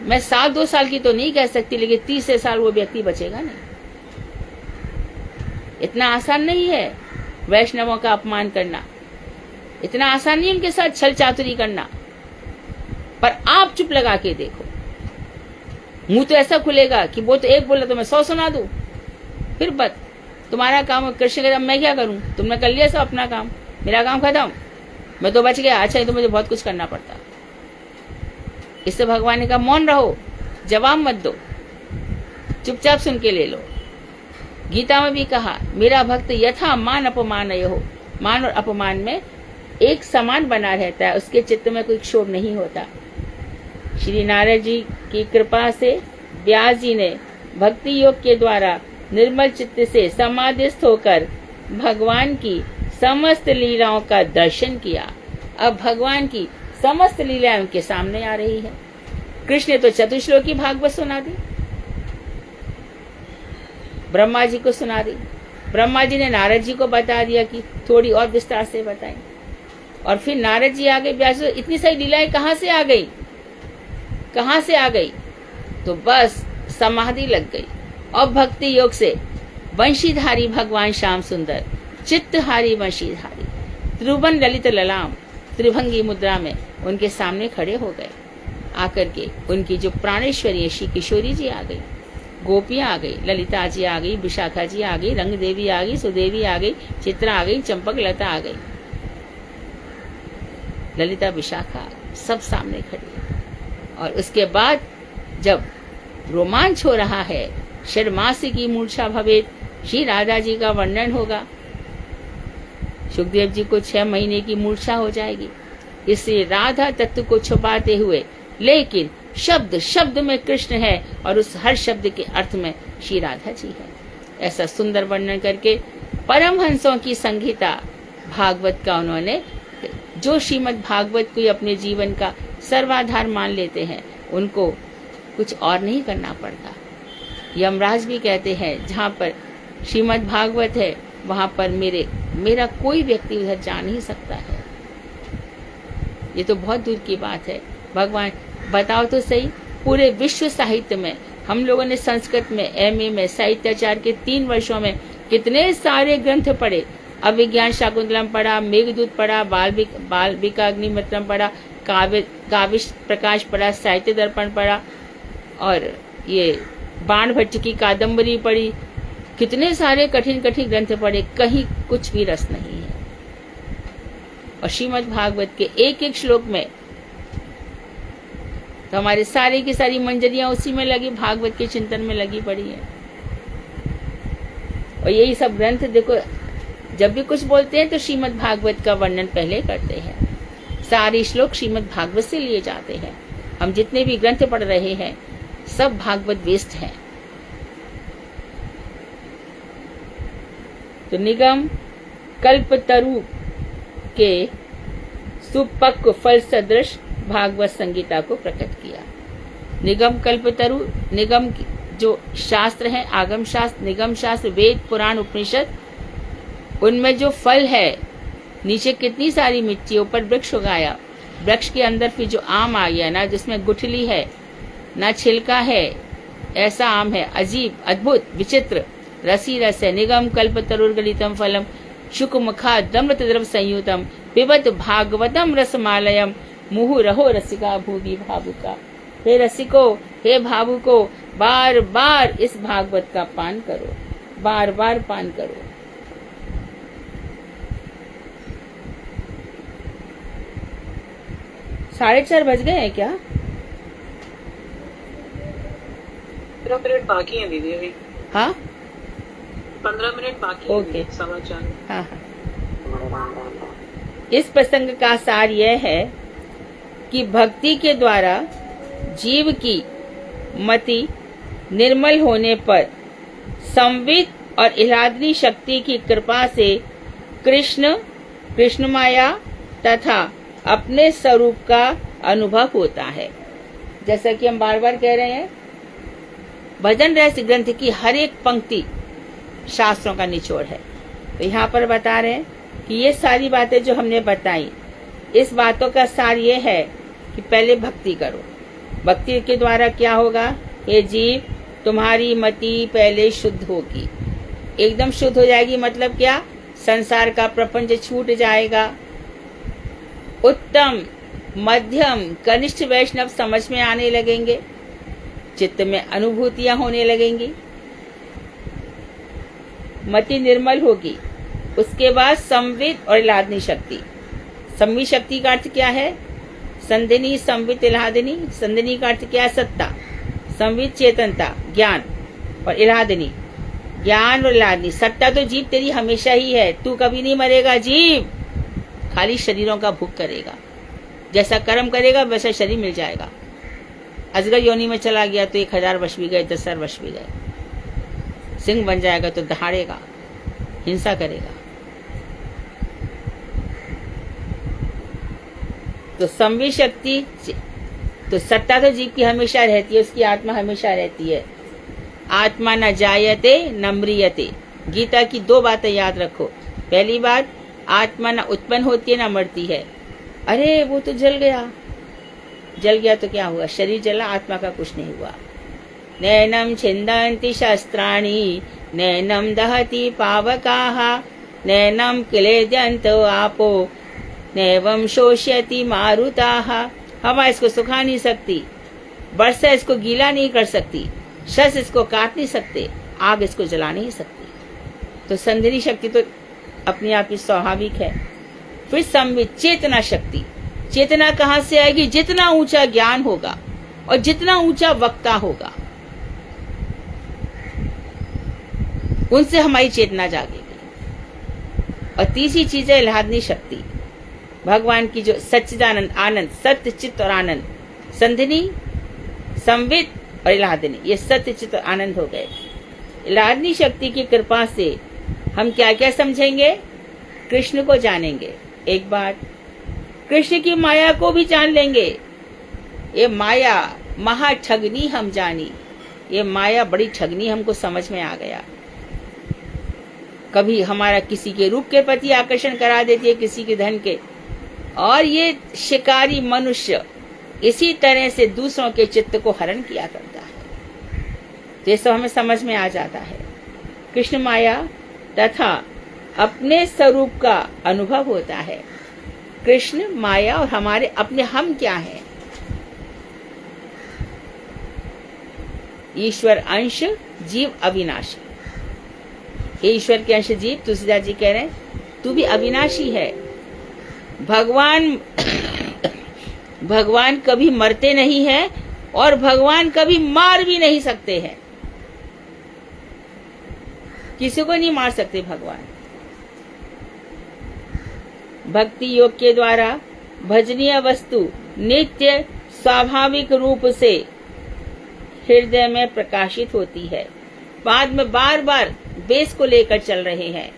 मैं 1-2 साल की तो नहीं कह सकती, लेकिन 30 साल वो व्यक्ति बचेगा नहीं। इतना आसान नहीं है वैष्णवों का अपमान करना, इतना आसान नहीं उनके साथ छल चातुरी करना। पर आप चुप लगा के देखो, मुंह तो ऐसा खुलेगा कि वो तो एक बोला तो मैं 100 सुना दूं। फिर बस तुम्हारा काम कृष्ण का, मैं क्या करूं? तुमने कर लिया सब अपना काम, मेरा काम खत्म, मैं तो बच गया। अच्छा, तो मुझे बहुत कुछ करना पड़ता। इससे भगवान ने कहा मौन रहो, जवाब मत दो, चुपचाप सुन के ले लो। गीता में भी कहा मेरा भक्त यथा मान अपमान हो, मान और अपमान में एक समान बना रहता है, उसके चित्त में कोई क्षोभ नहीं होता। श्री नारद जी की कृपा से व्यास जी ने भक्ति योग के द्वारा निर्मल चित्त से समाधिस्थ होकर भगवान की समस्त लीलाओं का दर्शन किया। अब भगवान की समस्त लीलाएं उनके सामने आ रही है। कृष्ण ने तो चतुश्लोकी भागवत सुना दी, ब्रह्मा जी को सुना दी, ब्रह्मा जी ने नारद जी को बता दिया कि थोड़ी और विस्तार से बताएं, और फिर नारद जी आ गए, व्यास जी। इतनी सारी लीलाएं कहाँ से आ गई, कहाँ से आ गई? तो बस समाधि लग गई। और भक्ति योग से वंशीधारी भगवान श्याम सुंदर, चित्तहारी वंशीधारी, त्रिभुवन ललित ललाम, त्रिभंगी मुद्रा में उनके सामने खड़े हो गए। आकर के उनकी जो प्राणेश्वरी श्री किशोरी जी आ गई, गोपियां आ गई, ललिता जी आ गई, विशाखा जी आ गई, रंग देवी आ गई, सुदेवी आ गई, चित्रा आ गई, चंपक लता आ गई, ललिता विशाखा आ गई। सब सामने खड़ी है। और उसके बाद जब रोमांच हो रहा है, षड्मासी की मूर्छा भवेत, श्री राधा जी का वर्णन होगा। सुखदेव जी को 6 महीने की मूर्छा हो जाएगी, इसलिए राधा तत्व को छुपाते हुए, लेकिन शब्द शब्द में कृष्ण है और उस हर शब्द के अर्थ में श्री राधा जी है। ऐसा सुंदर वर्णन करके परमहंसों की संहिता भागवत का उन्होंने, जो श्रीमद् भागवत को अपने जीवन का सर्वाधार मान लेते हैं, उनको कुछ और नहीं करना पड़ता। यमराज भी कहते हैं जहाँ पर श्रीमद् भागवत है वहां पर मेरा कोई व्यक्ति उधर जा नहीं सकता है। ये तो बहुत दूर की बात है। भगवान बताओ तो सही, पूरे विश्व साहित्य में हम लोगों ने संस्कृत में MA में साहित्याचार के 3 वर्षों में कितने सारे ग्रंथ पढ़े। अभिज्ञान शाकुंतलम पढ़ा, मेघदूत पढ़ा, बालविकाग्निमित्रम पढ़ा, काव्य प्रकाश पढ़ा, साहित्य दर्पण पढ़ा, और ये बाण भट्ट की कादम्बरी पढ़ी। कितने सारे कठिन कठिन ग्रंथ पढ़े, कहीं कुछ भी रस नहीं है। और श्रीमद् भागवत के एक एक श्लोक में तो हमारे सारे की सारी मंजरियां उसी में लगी, भागवत के चिंतन में लगी पड़ी है। और यही सब ग्रंथ देखो, जब भी कुछ बोलते हैं तो श्रीमद् भागवत का वर्णन पहले करते हैं। सारे श्लोक श्रीमद् भागवत से लिए जाते हैं। हम जितने भी ग्रंथ पढ़ रहे हैं सब भागवत बेस्ड हैं। तो निगम कल्पतरु के सुपक्व फल सदृश भागवत संगीता को प्रकट किया। निगम कल्पतरु, निगम जो शास्त्र हैं, आगम शास्त्र, निगम शास्त्र, वेद, पुराण, उपनिषद, उनमें जो फल है, नीचे कितनी सारी मिट्टी, ऊपर वृक्ष उगाया, वृक्ष के अंदर फिर जो आम आ गया ना, जिसमें गुठली है ना छिलका है, ऐसा आम है, अजीब अद्भुत विचित्र, रसी रस है। निगम कल्पतरुर्गलितम फलम शुकमुखा दम्रत द्रव संयुतम पिबत भागवतम रसमालयम मुहु रहो रसिका भूवि भावुका। हे रसिको, हे भावुको, बार बार इस भागवत का पान करो, बार बार पान करो। साढ़े 4 बज गए हैं क्या? 15 मिनट बाकी है दीदी अभी। हाँ 15 मिनट बाकी है। ओके। समाचार। हाँ। इस प्रसंग का सार यह है कि भक्ति के द्वारा जीव की मति निर्मल होने पर संवित और इलादनी शक्ति की कृपा से कृष्ण माया तथा अपने स्वरूप का अनुभव होता है। जैसा कि हम बार बार कह रहे हैं, भजन रहस्य ग्रंथ की हर एक पंक्ति शास्त्रों का निचोड़ है। तो यहाँ पर बता रहे हैं कि ये सारी बातें जो हमने बताई, इस बातों का सार ये है कि पहले भक्ति करो। भक्ति के द्वारा क्या होगा? हे जीव, तुम्हारी मति पहले शुद्ध होगी, एकदम शुद्ध हो जाएगी। मतलब क्या? संसार का प्रपंच छूट जाएगा। उत्तम, मध्यम, कनिष्ठ वैष्णव समझ में आने लगेंगे, चित्त में अनुभूतियां होने लगेंगी, मति निर्मल होगी। उसके बाद संवित और इलादनी शक्ति। संवित शक्ति का अर्थ क्या है? संधिनी, संवित, इलादनी। संधिनी का अर्थ क्या है? सत्ता। संवित चेतनता, ज्ञान, और इलादनी ज्ञान और इलादनी। सत्ता तो जीव तेरी हमेशा ही है, तू कभी नहीं मरेगा जीव, खाली शरीरों का भूख करेगा। जैसा कर्म करेगा वैसा शरीर मिल जाएगा। अजगर योनि में चला गया तो 1000 वर्ष भी गए, 10,000 वर्ष भी गए। सिंह बन जाएगा तो दहाड़ेगा, हिंसा करेगा। तो संवित शक्ति, तो सत्ता तो जीव की हमेशा रहती है, उसकी आत्मा हमेशा रहती है। आत्मा न जायते न म्रियते। गीता की 2 बातें याद रखो। पहली बात, आत्मा न उत्पन्न होती है न मरती है। अरे वो तो जल गया, जल गया तो क्या हुआ? शरीर जला, आत्मा का कुछ नहीं हुआ। नैनम छिन्दन्ति शस्त्राणि नैनम दहति पावकाः नैनम क्लेद्यन्तो आपो नैवं शोष्यति मारुताः। हवा इसको सुखा नहीं सकती, वर्षा इसको गीला नहीं कर सकती, शस इसको काट नहीं सकते, आग इसको जला नहीं सकती। तो संधिनी शक्ति तो अपने आप ही स्वाभाविक है। फिर संवित चेतना शक्ति। चेतना कहाँ से आएगी? जितना ऊंचा ज्ञान होगा और जितना ऊंचा वक्ता होगा, उनसे हमारी चेतना जागेगी। और तीसरी चीज है इल्हादनी शक्ति, भगवान की जो सच्चिदानंद आनंद, सत्य चित्त और आनंद, संधिनी, संवित और इल्हादनी, ये सत्य चित्त और आनंद हो गए। इल्हादनी शक्ति की कृपा से हम क्या क्या समझेंगे? कृष्ण को जानेंगे। एक बात, कृष्ण की माया को भी जान लेंगे। ये माया महा ठगनी हम जानी, ये माया बड़ी ठगनी हमको समझ में आ गया। कभी हमारा किसी के रूप के प्रति आकर्षण करा देती है, किसी के धन के, और ये शिकारी मनुष्य इसी तरह से दूसरों के चित्त को हरण किया करता है। तो ये सब हमें समझ में आ जाता है। कृष्ण माया तथा अपने स्वरूप का अनुभव होता है। कृष्ण माया और हमारे अपने हम क्या है? ईश्वर अंश, जीव अविनाशी। ईश्वर के अंश जीव, तुलसीदास जी कह रहे हैं तू भी अविनाशी है। भगवान कभी मरते नहीं है और भगवान कभी मार भी नहीं सकते हैं। किसी को नहीं मार सकते भगवान। भक्ति योग के द्वारा भजनीय वस्तु नित्य स्वाभाविक रूप से हृदय में प्रकाशित होती है। बाद में बार बार बेस को लेकर चल रहे हैं।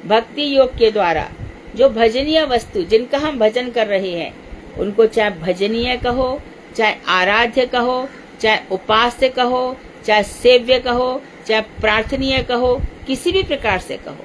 भक्ति योग के द्वारा जो भजनीय वस्तु, जिनका हम भजन कर रहे हैं, उनको चाहे भजनीय कहो, चाहे आराध्य कहो, चाहे उपास्य कहो, चाहे सेव्य कहो, चाहे प्रार्थनीय कहो, किसी भी प्रकार से कहो,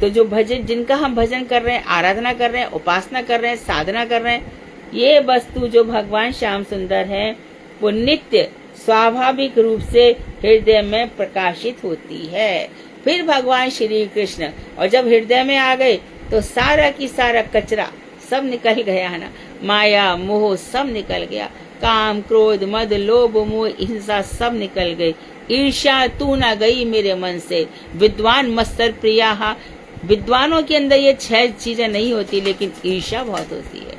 तो जो भजन, जिनका हम भजन कर रहे हैं, आराधना कर रहे हैं, उपासना कर रहे हैं, साधना कर रहे हैं, ये वस्तु जो भगवान श्याम सुंदर है, वो नित्य स्वाभाविक रूप से हृदय में प्रकाशित होती है। फिर भगवान श्री कृष्ण, और जब हृदय में आ गए तो सारा की सारा कचरा सब निकल गया है ना, माया मोह सब निकल गया, काम क्रोध मद लोभ मोह हिंसा सब निकल गई, ईर्ष्या तू ना गई मेरे मन से, विद्वान मत्सर प्रिया। विद्वानों के अंदर ये 6 चीजें नहीं होती, लेकिन ईर्ष्या बहुत होती है।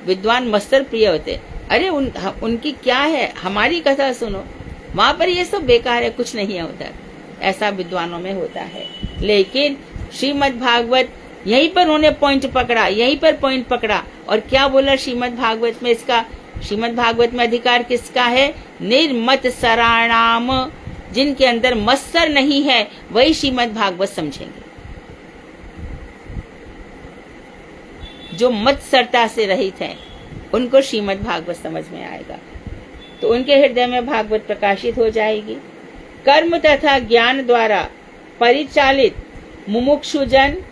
विद्वान मत्सर प्रिय होते, अरे उनकी क्या है, हमारी कथा सुनो, वहां पर ये सब बेकार है, कुछ नहीं है उधर, ऐसा विद्वानों में होता है। लेकिन श्रीमद् भागवत यहीं पर उन्होंने पॉइंट पकड़ा, यहीं पर पॉइंट पकड़ा, और क्या बोला श्रीमद् भागवत में? इसका श्रीमद् भागवत में अधिकार किसका है? निर्मत सराणाम, जिनके अंदर मत्सर नहीं है वही श्रीमद् भागवत समझेंगे। जो मत्सरता से रहित हैं उनको श्रीमद् भागवत समझ में आएगा, तो उनके हृदय में भागवत प्रकाशित हो जाएगी। कर्म तथा ज्ञान द्वारा परिचालित मुमुक्षुजन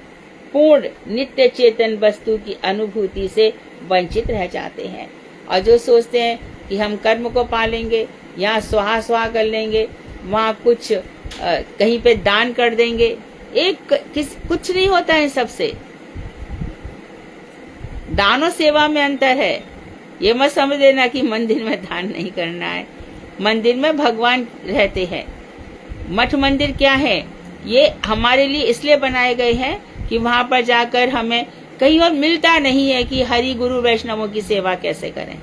पूर्ण नित्य चेतन वस्तु की अनुभूति से वंचित रह जाते हैं, और जो सोचते हैं कि हम कर्म को पालेंगे, यहाँ स्वाहा स्वाहा कर लेंगे, वहाँ कुछ कहीं पे दान कर देंगे, कुछ नहीं होता है सबसे। दान और सेवा में अंतर है। ये मत समझ लेना कि मंदिर में दान नहीं करना है। मंदिर में भगवान रहते हैं। मठ मंदिर क्या है? ये हमारे लिए इसलिए बनाए गए हैं कि वहां पर जाकर हमें कहीं और मिलता नहीं है कि हरि गुरु वैष्णवों की सेवा कैसे करें।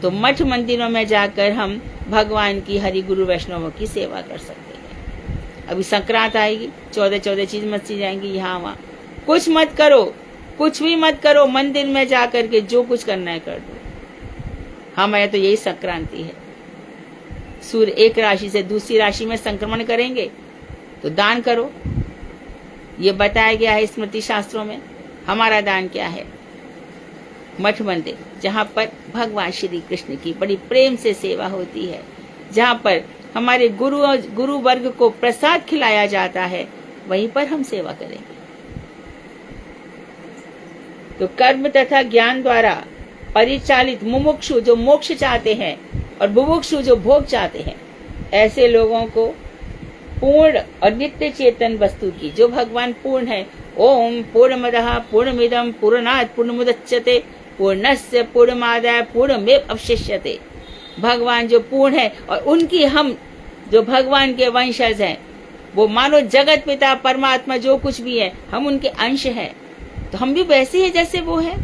तो मठ मंदिरों में जाकर हम भगवान की, हरि गुरु वैष्णवों की सेवा कर सकते हैं। अभी संक्रांत आएगी, 14 चीज मत जाएंगी यहाँ वहाँ, कुछ मत करो, कुछ भी मत करो, मंदिर में जाकर के जो कुछ करना है कर दो। हमारे तो यही संक्रांति है। सूर्य एक राशि से दूसरी राशि में संक्रमण करेंगे तो दान करो, ये बताया गया है स्मृति शास्त्रों में। हमारा दान क्या है? मठ मंदिर, जहाँ पर भगवान श्री कृष्ण की बड़ी प्रेम से सेवा होती है, जहाँ पर हमारे गुरु वर्ग को प्रसाद खिलाया जाता है, वहीं पर हम सेवा करेंगे। तो कर्म तथा ज्ञान द्वारा परिचालित मुमुक्षु जो मोक्ष चाहते हैं और बुभुक्षु जो भोग चाहते हैं, ऐसे लोगों को पूर्ण और नित्य चेतन वस्तु की, जो भगवान पूर्ण है, ओम पूर्णमदः पूर्णमिदं पूर्णात् पूर्णमुदच्यते पूर्णस्य पूर्णमादाय पूर्णमेव अवशिष्यते। भगवान जो पूर्ण है और उनकी हम जो भगवान के वंशज हैं, वो मानो जगत पिता परमात्मा जो कुछ भी है, हम उनके अंश हैं, तो हम भी वैसे ही जैसे वो है।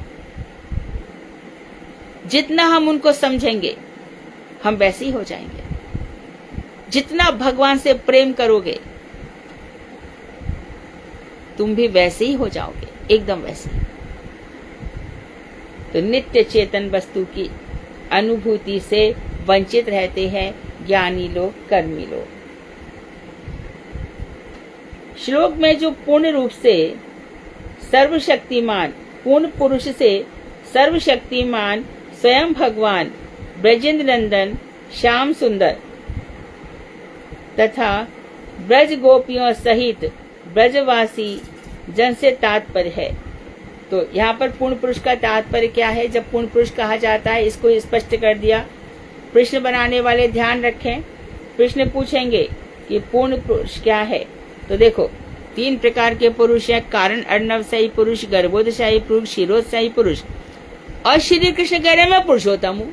जितना हम उनको समझेंगे हम वैसे ही हो जाएंगे। जितना भगवान से प्रेम करोगे तुम भी वैसे ही हो जाओगे, एकदम वैसे ही। तो नित्य चेतन वस्तु की अनुभूति से वंचित रहते हैं ज्ञानी लोग, कर्मी लोग। श्लोक में जो पूर्ण रूप से सर्वशक्तिमान, पूर्ण पुरुष से सर्वशक्तिमान स्वयं भगवान ब्रजेंद्र नंदन श्याम सुंदर तथा ब्रज गोपियों सहित ब्रजवासी जन से तात्पर्य है। तो यहाँ पर पूर्ण पुरुष का तात्पर्य क्या है? जब पूर्ण पुरुष कहा जाता है, इसको स्पष्ट कर दिया। प्रश्न बनाने वाले ध्यान रखें, प्रश्न पूछेंगे कि पूर्ण पुरुष क्या है। तो देखो, 3 प्रकार के पुरुष हैं: कारण अर्णवशाही पुरुष, गर्भोदशाही पुरुष, क्षीरोदशाही पुरुष। और श्री कृष्ण कह रहे मैं पुरुषोत्तम हूँ।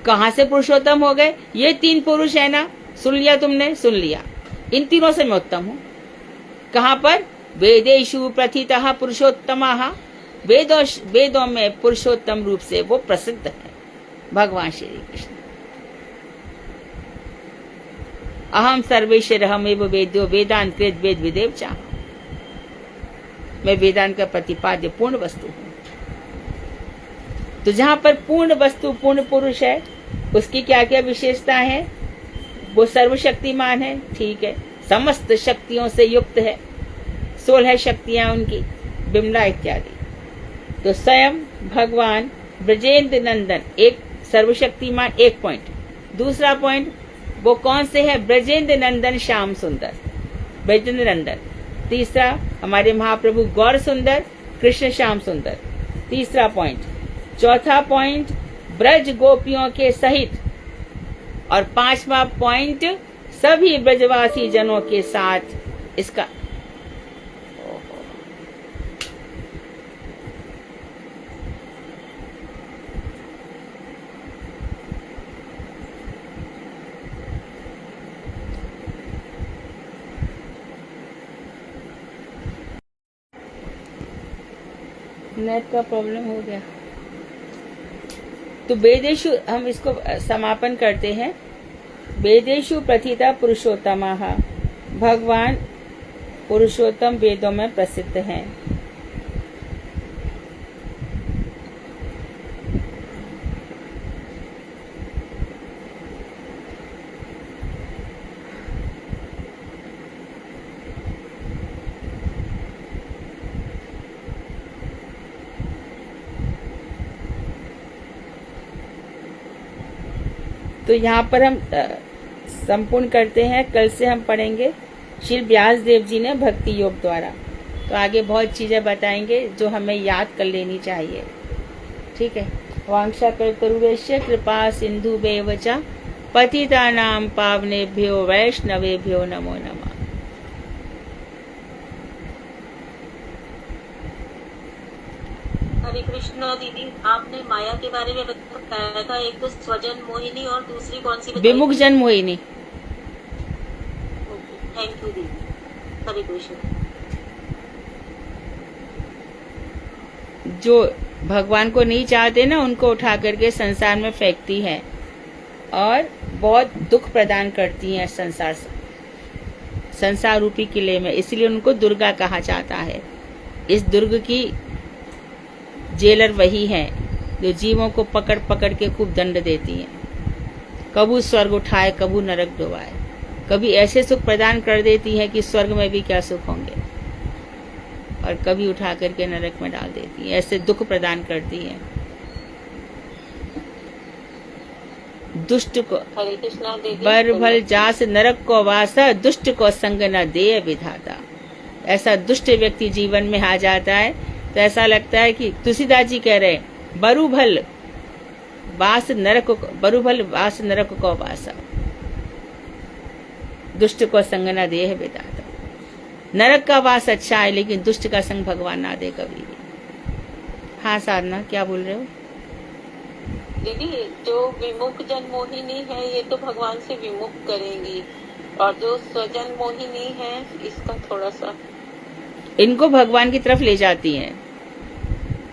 कहाँ से पुरुषोत्तम हो गए? ये 3 पुरुष है ना, सुन लिया तुमने? सुन लिया। इन तीनों से मैं उत्तम हूँ। कहाँ पर? वेदेषु प्रथितः पुरुषोत्तमः। वेदों में पुरुषोत्तम रूप से वो प्रसिद्ध है भगवान श्री कृष्ण। अहम सर्वेश्वरहमेव वेद्यो वेदांत कृत वेद विदेव चाह। मैं वेदांत का प्रतिपाद्य पूर्ण वस्तु हूँ। तो जहाँ पर पूर्ण वस्तु, पूर्ण पुरुष है, उसकी क्या क्या विशेषता है? वो सर्वशक्तिमान है, ठीक है, समस्त शक्तियों से युक्त है, 16 शक्तियां उनकी, बिमला इत्यादि। तो स्वयं भगवान ब्रजेंद्र नंदन, एक सर्वशक्तिमान, एक पॉइंट। दूसरा पॉइंट वो कौन से है? ब्रजेंद्र नंदन श्याम सुंदर, ब्रजेंद्र नंदन। तीसरा हमारे महाप्रभु गौर सुंदर, कृष्ण श्याम सुंदर, तीसरा पॉइंट। चौथा पॉइंट ब्रज गोपियों के सहित, और 5वां पॉइंट सभी ब्रजवासी जनों के साथ। इसका नेट का प्रॉब्लम हो गया। तो वेदेषु, हम इसको समापन करते हैं। वेदेषु प्रथिता पुरुषोत्तमः, भगवान पुरुषोत्तम वेदों में प्रसिद्ध हैं। तो यहाँ पर हम संपूर्ण करते हैं। कल से हम पढ़ेंगे श्री व्यास देव जी ने भक्ति योग द्वारा। तो आगे बहुत चीजें बताएंगे जो हमें याद कर लेनी चाहिए, ठीक है। वांछा कल्पतरुभ्यश्च कृपा सिन्धुभ्येव च पतितानां पावनेभ्यो वैष्णवेभ्यो नमो नमः। हरे कृष्णा दीदी, आपने माया के बारे में बताया था, एक तो स्वजन मोहिनी और दूसरी कौन सी बताई? विमुख जन मोहिनी। थैंक यू दीदी। हरे कृष्ण। जो भगवान को नहीं चाहते ना, उनको उठा करके संसार में फेंकती है और बहुत दुख प्रदान करती है संसार रूपी किले में। इसलिए उनको दुर्गा कहा जाता है। इस दुर्ग की जेलर वही है जो जीवों को पकड़ पकड़ के खूब दंड देती है। कबू स्वर्ग उठाए, कबू नरक डुबाए, कभी ऐसे सुख प्रदान कर देती है कि स्वर्ग में भी क्या सुख होंगे, और कभी उठा करके नरक में डाल देती है। ऐसे दुख प्रदान करती है। दुष्ट को बर भल जास नरक को वासा, दुष्ट को संग न दे विधाता। ऐसा दुष्ट व्यक्ति जीवन में आ जाता है तो ऐसा लगता है कि तुलसीदास जी कह रहे, बरुभल वास नरक को वासा, दुष्ट को संग न दे विधाता। नरक का वास अच्छा है, लेकिन दुष्ट का संग भगवान ना दे कभी भी। हाँ साधना, क्या बोल रहे हो? दीदी, जो विमुख जन मोहिनी है ये तो भगवान से विमुख करेंगी, और जो स्वजन मोहिनी है इसका थोड़ा सा, इनको भगवान की तरफ ले जाती हैं।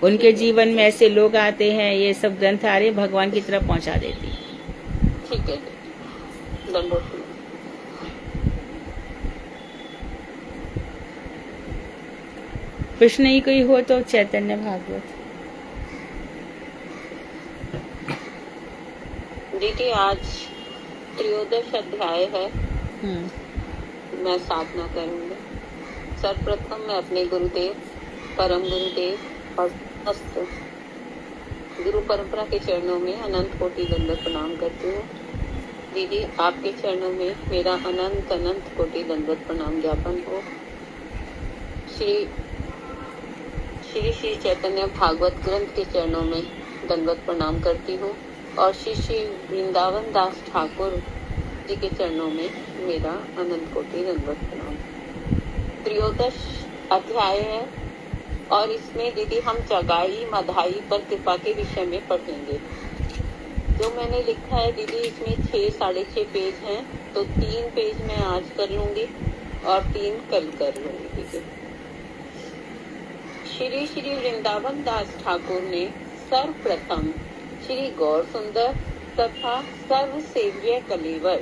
उनके जीवन में ऐसे लोग आते हैं, ये सब ग्रंथ आ रहे भगवान की तरफ पहुंचा देती। ठीक है, दंडवत। प्रश्न ही कोई हो तो चैतन्य भागवत। दीदी आज त्रयोदश अध्याय है। मैं साधना करूंगी। सर्वप्रथम मैं अपने गुरुदेव, परम गुरुदेव और समस्त गुरु परंपरा के चरणों में अनंत कोटि दंडवत प्रणाम करती हूँ। दीदी आपके चरणों में मेरा अनंत अनंत कोटि दंडवत प्रणाम ज्ञापन हो। श्री श्री चैतन्य भागवत ग्रंथ के चरणों में दंडवत प्रणाम करती हूँ और श्री श्री वृंदावन दास ठाकुर जी के चरणों में मेरा अनंत कोटि दंडवत प्रणाम। त्रयोदश अध्याय है और इसमें दीदी हम चगाई मधाई पर कृपा के विषय में पढ़ेंगे। जो मैंने लिखा है दीदी इसमें 6 साढ़े 6 पेज हैं, तो 3 पेज मैं आज कर लूंगी और 3 कल कर लूंगी दीदी। श्री श्री वृंदावन दास ठाकुर ने सर्वप्रथम श्री गौर सुंदर तथा सर्व सेव्य कलेवर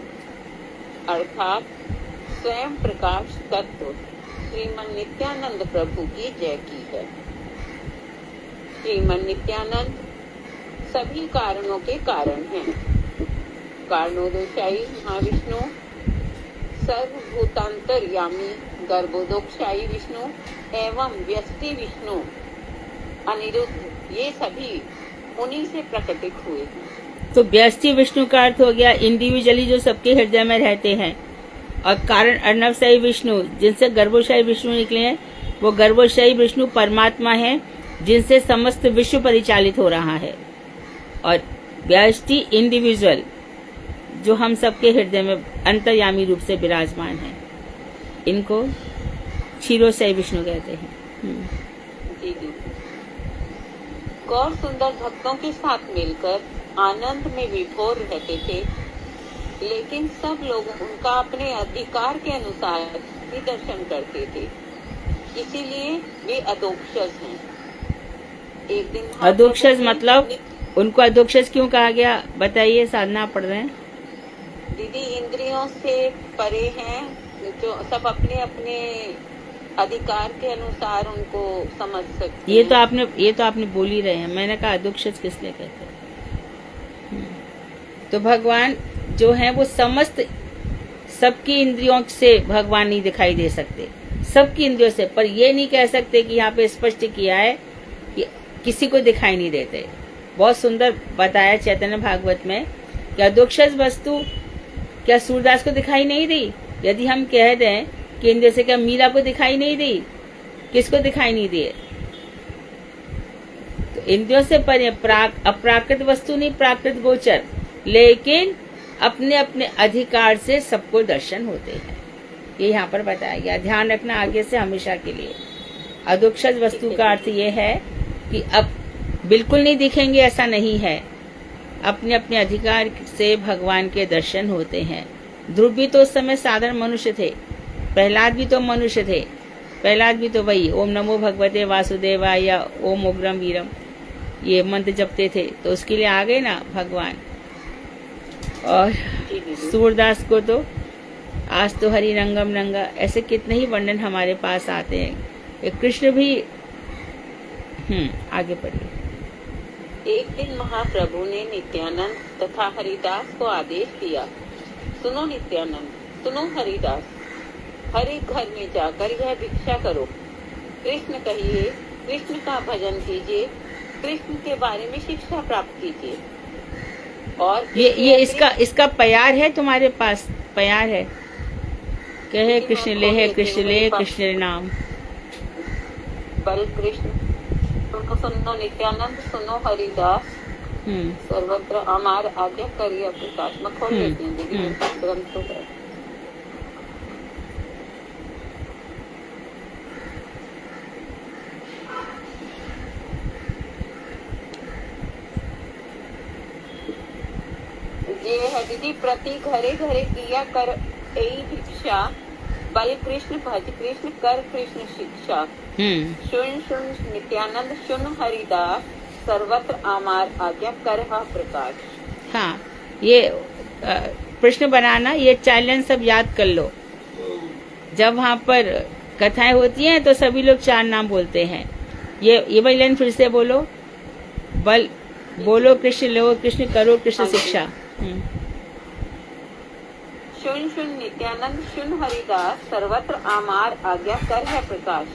अर्थात स्वयं प्रकाश तत्व श्रीमन नित्यानंद प्रभु की जय की है। श्रीमन नित्यानंद सभी कारणों के कारण हैं। कारणोदशाई महाविष्णु, सर्वभूतांतर्यामी गर्भोदोक्षाई विष्णु एवं व्यष्टि विष्णु अनिरुद्ध, ये सभी उन्हीं से प्रकटित हुए। तो व्यष्टि विष्णु का अर्थ हो गया इंडिविजुअली जो सबके हृदय में रहते हैं, और कारण अर्णवशाही विष्णु जिनसे गर्भोशाही विष्णु निकले हैं, वो गर्भोशाही विष्णु परमात्मा है जिनसे समस्त विश्व परिचालित हो रहा है। और व्यष्टि इंडिविजुअल जो हम सबके हृदय में अंतर्यामी रूप से विराजमान है, इनको क्षीरोदशाही विष्णु कहते हैं। गौर सुंदर भक्तों के साथ मिलकर आनंद में विभोर रहते थे, लेकिन सब लोग उनका अपने अधिकार के अनुसार ही दर्शन करते थे, इसीलिए वे अधोक्षज हैं। एक दिन अधोक्षज मतलब उनको अधोक्षज क्यों कहा गया बताइए? साधना पढ़ रहे हैं दीदी, इंद्रियों से परे हैं, जो सब अपने अपने अधिकार के अनुसार उनको समझ सकते ये तो आपने बोल ही रहे हैं। मैंने कहा अधोक्षज किस लिए कहते हैं? तो भगवान जो है वो समस्त सबकी इंद्रियों से भगवान नहीं दिखाई दे सकते, सबकी इंद्रियों से, पर ये नहीं कह सकते कि यहाँ पे स्पष्ट किया है कि किसी को दिखाई नहीं देते। बहुत सुंदर बताया चैतन्य भागवत में कि अधोक्षज वस्तु क्या सूरदास को दिखाई नहीं दी? यदि हम कह दें कि इंद्रियों से, क्या मीरा को दिखाई नहीं दी? किसको दिखाई नहीं दिए? तो इंद्रियों से परे अप्राकृत वस्तु नहीं, प्राकृत गोचर, लेकिन अपने अपने अधिकार से सबको दर्शन होते हैं। ये यहाँ पर बताया गया, ध्यान रखना आगे से हमेशा के लिए। अधोक्षज वस्तु का अर्थ ये है कि अब बिल्कुल नहीं दिखेंगे ऐसा नहीं है, अपने अपने अधिकार से भगवान के दर्शन होते हैं। ध्रुव भी तो उस समय साधारण मनुष्य थे, प्रहलाद भी तो मनुष्य थे, प्रहलाद भी तो वही ओम नमो भगवते वासुदेवाय या ओम उग्रम वीरम ये मंत्र जपते थे, तो उसके लिए आ गए ना भगवान। और सूरदास को तो आज तो हरि रंगम रंगा, ऐसे कितने ही वर्णन हमारे पास आते हैं। ये कृष्ण भी आगे पढ़िए। एक दिन महाप्रभु ने नित्यानंद तथा हरिदास को आदेश दिया, सुनो नित्यानंद, सुनो हरिदास, हर एक घर में जाकर यह भिक्षा करो, कृष्ण कहिए, कृष्ण का भजन कीजिए, कृष्ण के बारे में शिक्षा प्राप्त कीजिए। और ये इसका प्यार है तुम्हारे पास? प्यार है? कहे कृष्ण ले, कृष्ण ले, कृष्ण नाम। बल कृष्ण, सुनो नित्यानंद, सुनो हरिदास, सर्वत्र अमार आज्ञा करिए अपनी काश में खोल लेते हैं दीदी ग्रंथ तो है। ये है दीदी, प्रति घरे घरे किया कर यही भिक्षा, बल कृष्ण भज कृष्ण कर कृष्ण शिक्षा। सुन सुन नित्यानंद सुन हरिदास सर्वत्र आमार आज्ञा कर हा प्रकाश। हाँ, ये प्रश्न बनाना, ये चैलेंज सब याद कर लो। जब वहाँ पर कथाएं होती हैं तो सभी लोग 4 नाम बोलते हैं। ये वाली लाइन फिर से बोलो। बल बोलो कृष्ण, लो कृष्ण, करो कृष्ण शिक्षा। सुन सुन नित्यानंद सुन हरिदास सर्वत्र आमार आज्ञा कर है प्रकाश।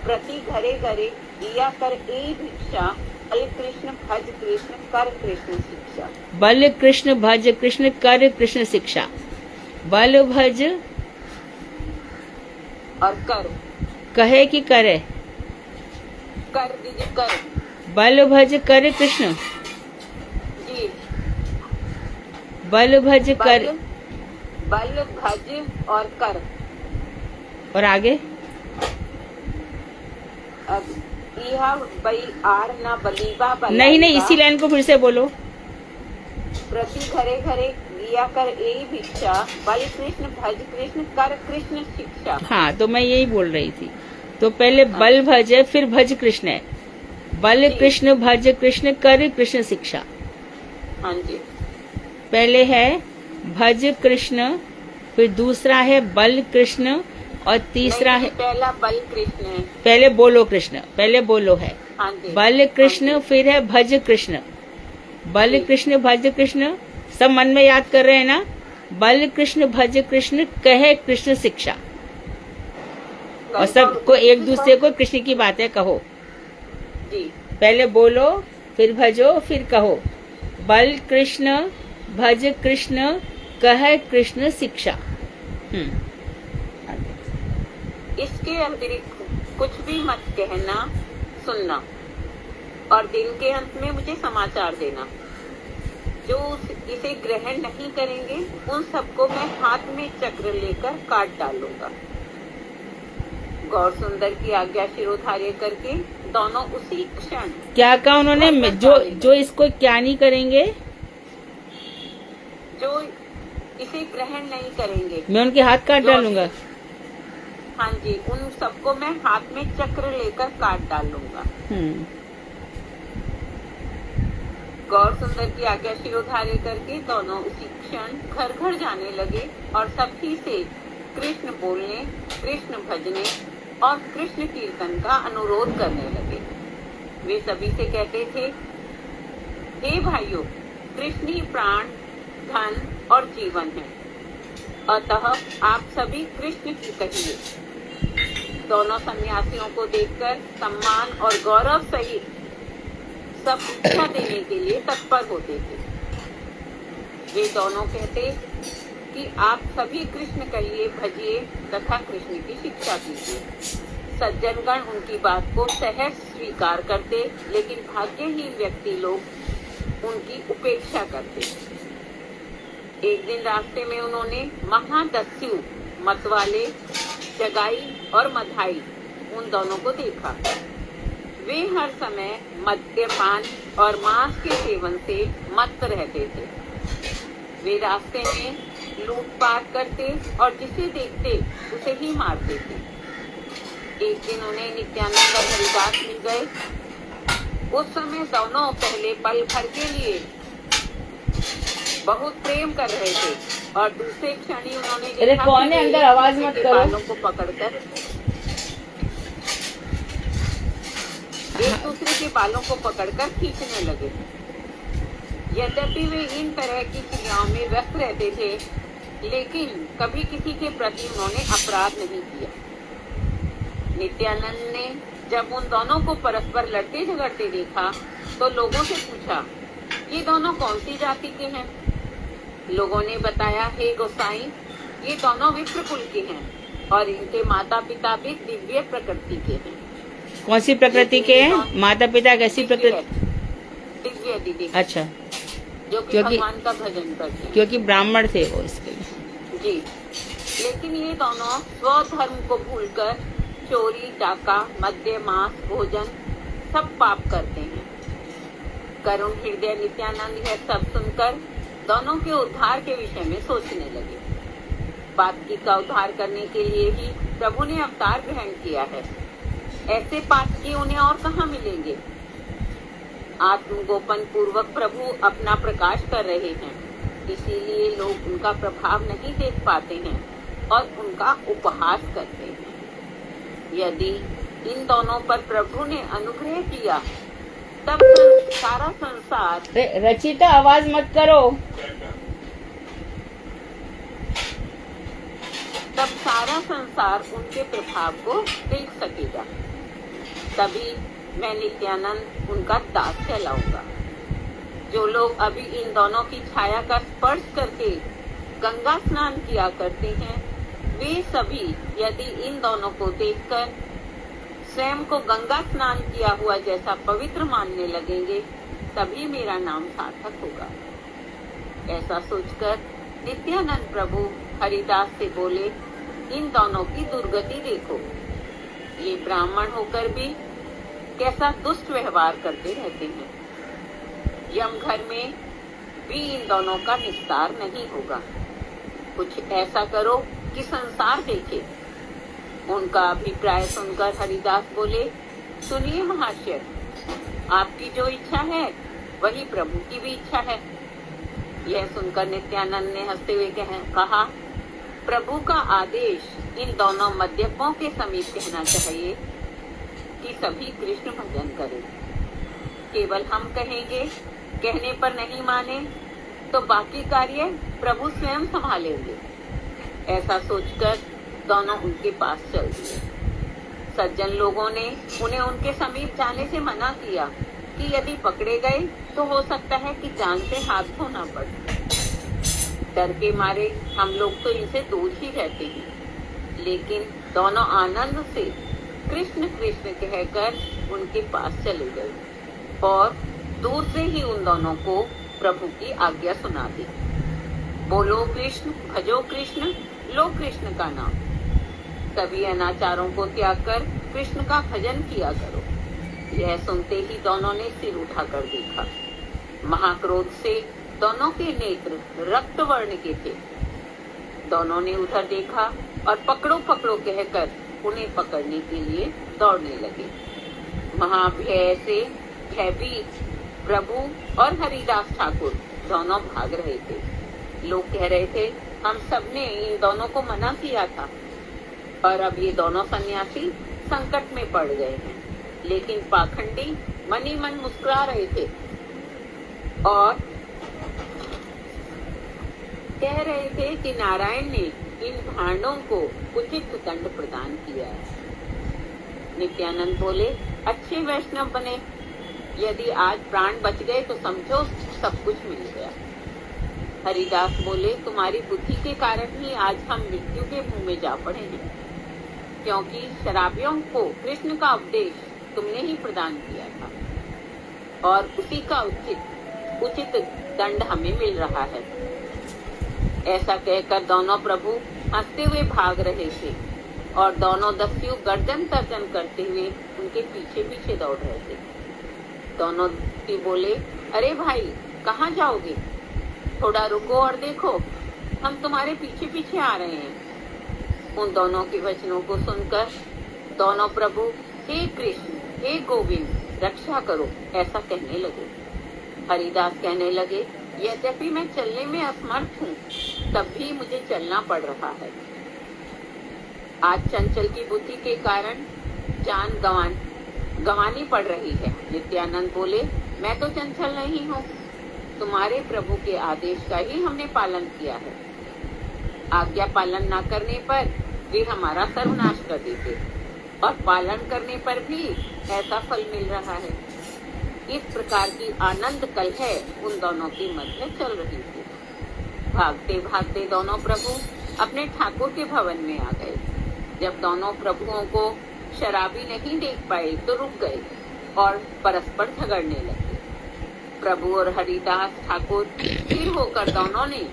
प्रति घरे घरे दिया कर ए भिक्षा। बल कृष्ण भज कृष्ण कर कृष्ण शिक्षा। बल कृष्ण भज कृष्ण कर कृष्ण शिक्षा। बल भज और कर, कहे कि करे? कर दीजिए, कर। बल भज कर कृष्ण, जी। बल भज कर, बल भज और कर। और आगे? अब इहा बई आर ना बलीबा बलाई। नहीं, इसी लाइन को फिर से बोलो। प्रति घरे घरे दिया कर ए भिक्षा। बल कृष्ण भज कृष्ण कर कृष्ण शिक्षा। हाँ, तो मैं यही बोल रही थी। तो पहले बल भज है, फिर भज कृष्ण है। बल कृष्ण भज कृष्ण कर कृष्ण शिक्षा। हाँ जी। पहले है भज कृष्ण, फिर दूसरा है बल कृष्ण, और तीसरा है, पहला बल कृष्ण है। पहले बोलो कृष्ण, पहले बोलो है। हाँ जी। बल कृष्ण, फिर है भज कृष्ण। बल कृष्ण भज कृष्ण, सब मन में याद कर रहे हैं ना? बल कृष्ण भज कृष्ण कहे कृष्ण शिक्षा। और सबको एक दूसरे को कृष्ण की बातें कहो जी। पहले बोलो, फिर भजो, फिर कहो। बल कृष्ण भज कृष्ण कहे कृष्ण शिक्षा। इसके अतिरिक्त कुछ भी मत कहना, सुनना, और दिन के अंत में मुझे समाचार देना। जो इसे ग्रहण नहीं करेंगे उन सबको मैं हाथ में चक्र लेकर काट डालूंगा। गौर सुंदर की आज्ञा शिरोधार्य करके दोनों उसी क्षण। क्या कहा उन्होंने? जो इसको क्या नहीं करेंगे, जो इसे ग्रहण नहीं करेंगे, मैं उनके हाथ काट डालूंगा। हाँ जी, उन सबको मैं हाथ में चक्र लेकर काट डालूंगा। गौर सुंदर की आज्ञा शिरोधार्य करके दोनों उसी क्षण घर घर जाने लगे और सभी से कृष्ण बोलने, कृष्ण भजने और कृष्ण कीर्तन का अनुरोध करने लगे। वे सभी से कहते थे, हे भाइयों, कृष्ण ही प्राण, धन और जीवन है, अतः आप सभी कृष्ण की कहिए। दोनों सन्यासियों को देखकर सम्मान और गौरव सहित सब शिक्षा देने के लिए तत्पर होते थे। वे दोनों कहते कि आप सभी कृष्ण कहिए, भजिए तथा कृष्ण की शिक्षा कीजिए। सज्जनगण उनकी बात को सहज स्वीकार करते, लेकिन भाग्यहीन व्यक्ति लोग उनकी उपेक्षा करते। एक दिन रास्ते में उन्होंने महादस्यु, मतवाले, जगाई और मधाई उन दोनों को देखा। वे हर समय मद्यपान और मांस के सेवन से मत्त रहते थे। वे रास्ते में लूटपाट करते और जिसे देखते उसे ही मारते थे। एक दिन उन्हें नित्यानंद और हरिदास मिल गए। उस समय दोनों पहले पल भर के लिए बहुत प्रेम कर रहे थे और दूसरे क्षण ही उन्होंने देखा कौन है अंदर, आवाज मत करो। बालों को पकड़कर एक दूसरे के बालों को पकड़कर खींचने लगे। यद्यपि वे इन तरह की क्रियाओं में व्यस्त रहते थे, लेकिन कभी किसी के प्रति उन्होंने अपराध नहीं किया। नित्यानंद ने जब उन दोनों को परस्पर लड़ते झगड़ते देखा तो लोगों से पूछा, ये दोनों कौन सी जाति के हैं? लोगों ने बताया, हे गोसाई, ये दोनों विप्र कुल के हैं और इनके माता पिता भी दिव्य प्रकृति के हैं। कौन सी प्रकृति के हैं? माता पिता कैसी प्रकृति? दिव्य दीदी। अच्छा, जो कि भगवान का भजन करते हैं। क्योंकि ब्राह्मण थे वो, इसके लिए। जी, लेकिन ये दोनों स्वधर्म को भूलकर चोरी, डाका, मद्य, मांस, भोजन सब पाप करते हैं। करुण हृदय नित्यानंद यह सब सुनकर दोनों के उद्धार के विषय में सोचने लगे। पातकी का उद्धार करने के लिए ही प्रभु ने अवतार ग्रहण किया है। ऐसे पातकी उन्हें और कहाँ मिलेंगे। आत्मगोपन पूर्वक प्रभु अपना प्रकाश कर रहे हैं, इसीलिए लोग उनका प्रभाव नहीं देख पाते हैं और उनका उपहास करते हैं। यदि इन दोनों पर प्रभु ने अनुग्रह किया तब सारा संसार रचिता आवाज मत करो। तब सारा संसार उनके प्रभाव को देख सकेगा। तभी मैं नित्यानंद उनका दास कहलाऊंगा। जो लोग अभी इन दोनों की छाया का स्पर्श करके गंगा स्नान किया करते हैं, वे सभी यदि इन दोनों को देखकर स्वयं को गंगा स्नान किया हुआ जैसा पवित्र मानने लगेंगे, तभी मेरा नाम सार्थक होगा। ऐसा सोचकर नित्यानंद प्रभु हरिदास से बोले, इन दोनों की दुर्गति देखो। ये ब्राह्मण होकर भी कैसा दुष्ट व्यवहार करते रहते हैं। यमघर में भी इन दोनों का निस्तार नहीं होगा। कुछ ऐसा करो कि संसार देखे। उनका अभिप्राय सुनकर हरिदास बोले, सुनिए महाशय, आपकी जो इच्छा है वही प्रभु की भी इच्छा है। यह सुनकर नित्यानंद ने हंसते हुए कहा, प्रभु का आदेश इन दोनों मद्यपों के समीप कहना चाहिए कि सभी कृष्ण भजन करें। केवल हम कहेंगे, कहने पर नहीं माने तो बाकी कार्य प्रभु स्वयं संभालेंगे। ऐसा सोचकर दोनों उनके पास चल दिए। सज्जन लोगों ने उन्हें उनके समीप जाने से मना किया कि यदि पकड़े गए तो हो सकता है कि जान से हाथ धोना पड़े। डर के मारे हम लोग तो इनसे दूर ही रहते हैं, लेकिन दोनों आनंद से कृष्ण कृष्ण कहकर उनके पास चले गए और दूर से ही उन दोनों को प्रभु की आज्ञा सुना दी। बोलो कृष्ण, भजो कृष्ण, लो कृष्ण का नाम। सभी अनाचारों को त्याग कर कृष्ण का भजन किया करो। यह सुनते ही दोनों ने सिर उठाकर देखा। महाक्रोध से दोनों के नेत्र रक्त वर्ण के थे। दोनों ने उधर देखा और पकड़ो पकड़ो कहकर उन्हें पकड़ने के लिए दौड़ने लगे। महाभय से भयभीत प्रभु और हरिदास ठाकुर दोनों भाग रहे थे। लोग कह रहे थे, हम सबने इन दोनों को मना किया था और अब ये दोनों सन्यासी संकट में पड़ गए हैं। लेकिन पाखंडी मन ही मन मुस्कुरा रहे थे और कह रहे थे कि नारायण ने इन भांडों को उचित दंड प्रदान किया है। नित्यानंद बोले, अच्छे वैष्णव बने। यदि आज प्राण बच गए तो समझो सब कुछ मिल गया। हरिदास बोले, तुम्हारी बुद्धि के कारण ही आज हम मृत्यु के मुंह में जा पड़े हैं, क्योंकि शराबियों को कृष्ण का उपदेश तुमने ही प्रदान किया था और उसी का उचित दंड हमें मिल रहा है। ऐसा कहकर दोनों प्रभु हंसते हुए भाग रहे थे और दोनों दस्यु गर्दन तर्जन करते हुए उनके पीछे पीछे दौड़ रहे थे। दोनों ही बोले, अरे भाई कहाँ जाओगे? थोड़ा रुको और देखो, हम तुम्हारे पीछे पीछे आ रहे हैं। उन दोनों के वचनों को सुनकर दोनों प्रभु, हे कृष्ण, हे गोविंद, रक्षा करो, ऐसा कहने लगे। हरिदास कहने लगे, यद्यपि मैं चलने में असमर्थ हूँ, तब भी मुझे चलना पड़ रहा है। आज चंचल की बुद्धि के कारण जान गंवानी पड़ रही है। नित्यानंद बोले, मैं तो चंचल नहीं हूँ, तुम्हारे प्रभु के आदेश का ही हमने पालन किया है। आज्ञा पालन न करने पर वे हमारा सर्वनाश कर देते और पालन करने पर भी ऐसा फल मिल रहा है। इस प्रकार की आनंद कलह उन दोनों के मध्य चल रही थी। भागते भागते दोनों प्रभु अपने ठाकुर के भवन में आ गए। जब दोनों प्रभुओं को शराबी नहीं देख पाए तो रुक गए और परस्पर झगड़ने लगे। प्रभु और हरिदास ठाकुर स्थिर होकर दोनों ने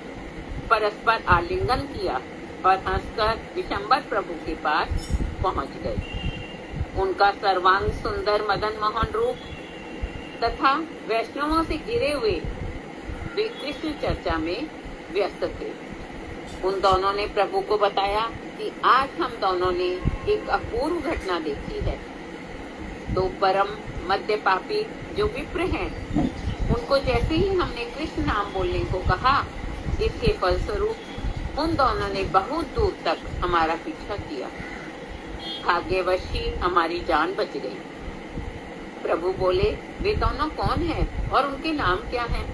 परस्पर आलिंगन किया और हंसकर विशंबर प्रभु के पास पहुंच गए। उनका सर्वांग सुंदर मदन मोहन रूप तथा वैष्णवों से घिरे हुए वे कृष्ण चर्चा में व्यस्त थे। उन दोनों ने प्रभु को बताया कि आज हम दोनों ने एक अपूर्व घटना देखी है। दो परम मध्य पापी जो विप्र हैं, उनको जैसे ही हमने कृष्ण नाम बोलने को कहा, इसके फलस्वरूप उन दोनों ने बहुत दूर तक हमारा पीछा किया। भाग्यवश ही हमारी जान बच गई। प्रभु बोले, वे दोनों कौन हैं और उनके नाम क्या हैं?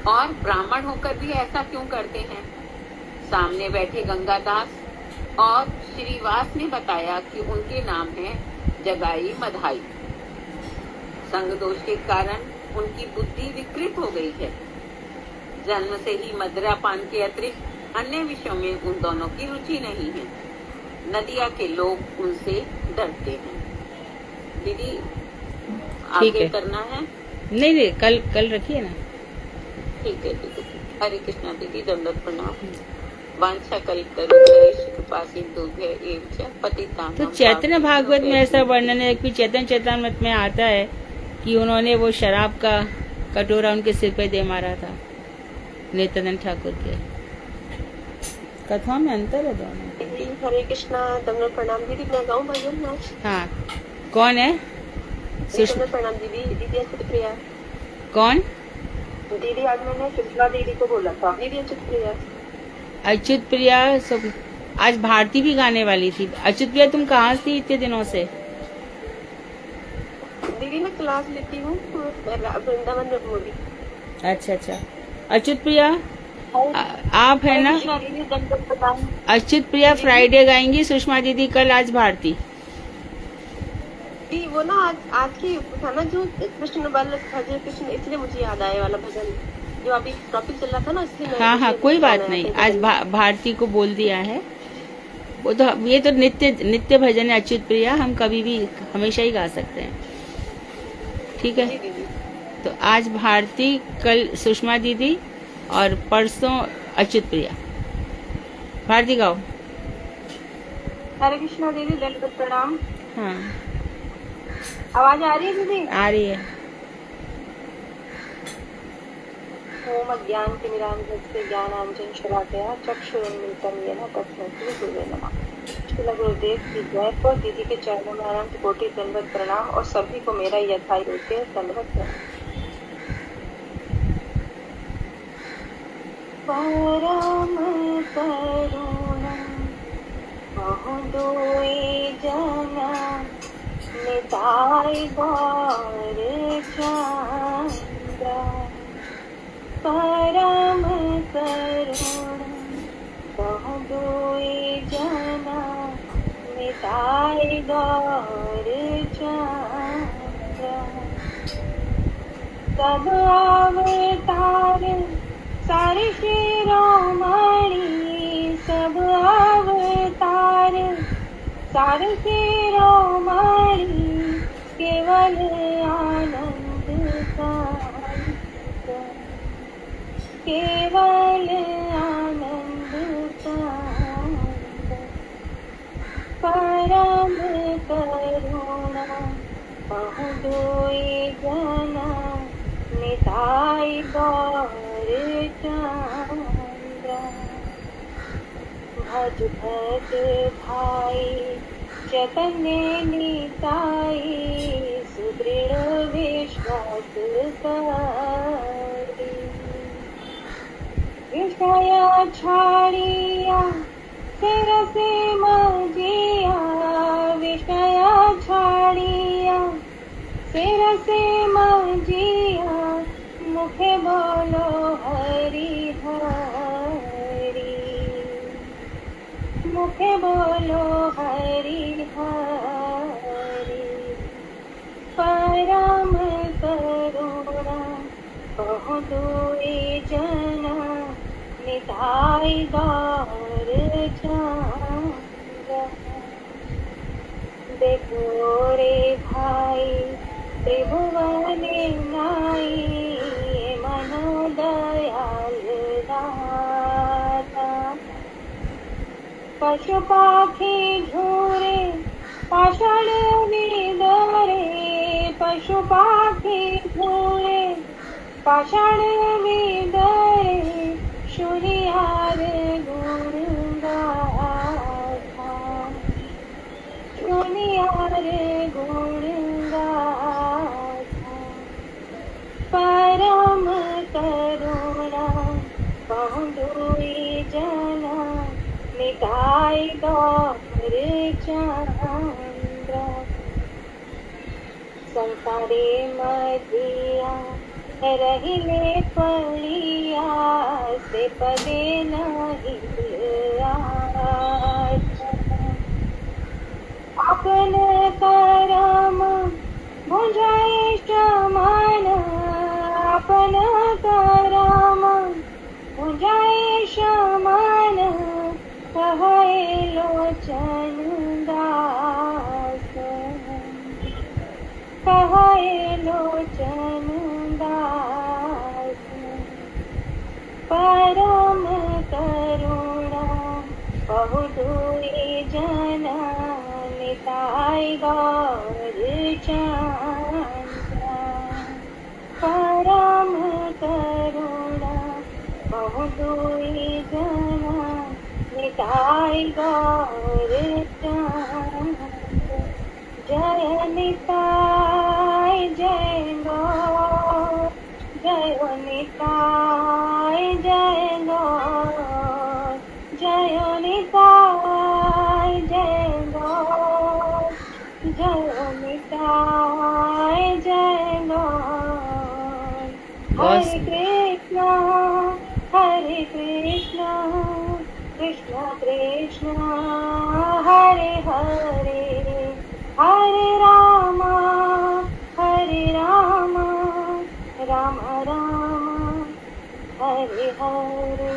और ब्राह्मण होकर भी ऐसा क्यों करते हैं? सामने बैठे गंगादास और श्रीवास ने बताया कि उनके नाम हैं जगाई मधाई। संग दोष के कारण उनकी बुद्धि विकृत हो गई है। जन्म से ही मदिरा पान के अतिरिक्त अन्य विषयों में उन दोनों की रुचि नहीं है। नदिया के लोग उनसे डरते हैं। दीदी ठीक आगे है। करना है? नहीं, कल रखिए ना। ठीक है दीदी। हरे कृष्णा दीदी, दंडवत प्रणाम। वांछा कल्पतरुभ्यश्च कृपा सिन्धुभ्यः एव च पतितानां तो चैतन्य भागवत में ऐसा वर्णन है कि चैतन्य चैतन्यमृत में आता है कि उन्होंने वो शराब का कटोरा उनके सिर पे दे मारा था, नित्यानंद ठाकुर के। कथा में अंतर है दोनों। दीदी हरे कृष्णा, दंडवत प्रणाम दीदी। मैं गाऊं भजन आज? हाँ, कौन है? दंडवत प्रणाम दीदी। दीदी अच्युत प्रिया। कौन? दीदी आज मैंने सुषमा दीदी को बोला था। दीदी अच्युत प्रिया। अच्युत प्रिया आज भारती भी गाने वाली थी। अच्युत प्रिया, तुम कहाँ थी इतने दिनों से? दीदी मैं क्लास लेती हूँ वृंदावन में बोली। अच्छा। अच्युत प्रिया आप है ना? दीदी दंडवत प्रणाम। अच्युत प्रिया फ्राइडे गाएंगी, सुषमा दीदी कल, आज भारती। दीदी वो ना आज की था ना जो कृष्ण वाला भजन, कृष्ण, इसलिए मुझे याद आया वाला भजन जो अभी टॉपिक चल रहा था ना, इसलिए हाँ, कोई बात नहीं। आज भारती को बोल दिया है। वो तो ये तो नित्य भजन है अच्युत प्रिया, हम कभी भी हमेशा ही गा सकते हैं। ठीक है, तो आज भारती, कल सुषमा दीदी और परसों अच्युत प्रिया। भारती गाओ। हरे कृष्णा दीदी, दंडवत प्रणाम। हाँ, आवाज आ रही है दीदी? आ रही है। ओम अज्ञानतिमिरान्धस्य ज्ञानांजन शलाकया चक्षुरुन्मीलितं येन तस्मै श्री गुरुवे नमः। श्रील गुरुदेव की जय। पर दीदी के चरणों में अनंत कोटि दंडवत प्रणाम और सभी को मेरा यथाई रूपे दंडवत प्रणाम। परम करुणा बहु दुई जना निताई गौर चंद्रा। परम करुणा बहु दुई जना निताई गौर चंद्रा। सब अवतार सारे शिरोमणि, सब अवतार सारे शिरोमणि, केवल आनंद कांत, केवल आनंद कांत। परम करुणा बहु दुई जना निताई गौर चंद्रा। भज भज भाई चैतन्य निताई, सुदृढ़ विश्वास करी। विषय छाड़िया सिर से मजिया, विषय छाड़िया सिर से मजिया, मुखे बोलो हरि हरि, मुखे बोलो हरि हरि। परम करुणा बहु दुई जना निताई गौर चंद्रा। देखो रे भाई त्रिभुवने नाई, मनो दयाल दाता। पशु पाखी झूरे पाषाण विदरे, पशु पाखी झूरे पाषाण विदरे, सुनिया रे गुण गाथा, सुनिया रे गुण गाथा। परम करुणा बहु दुई जना, निताई गौर चंद्र। संसारे मधिया रहिले पलिया, से पदे नहीं अपन करम बुझाए समान, अपन करम बुझाए समान। कहे लोचन दास, कहे लोचन दास। परम करुणा बहु दुई जना, निताई गौर चंद्र। परम करुणा बहु दुई जना, निताई गौर चंद्र। जय निताई जय गौर, जय निताई जय गौर, जय निताई जय गौर, जय निताई जय गौर। हरे कृष्ण हरे कृष्ण, कृष्ण कृष्ण हरे हरे, हरे राम राम राम हरे हरे।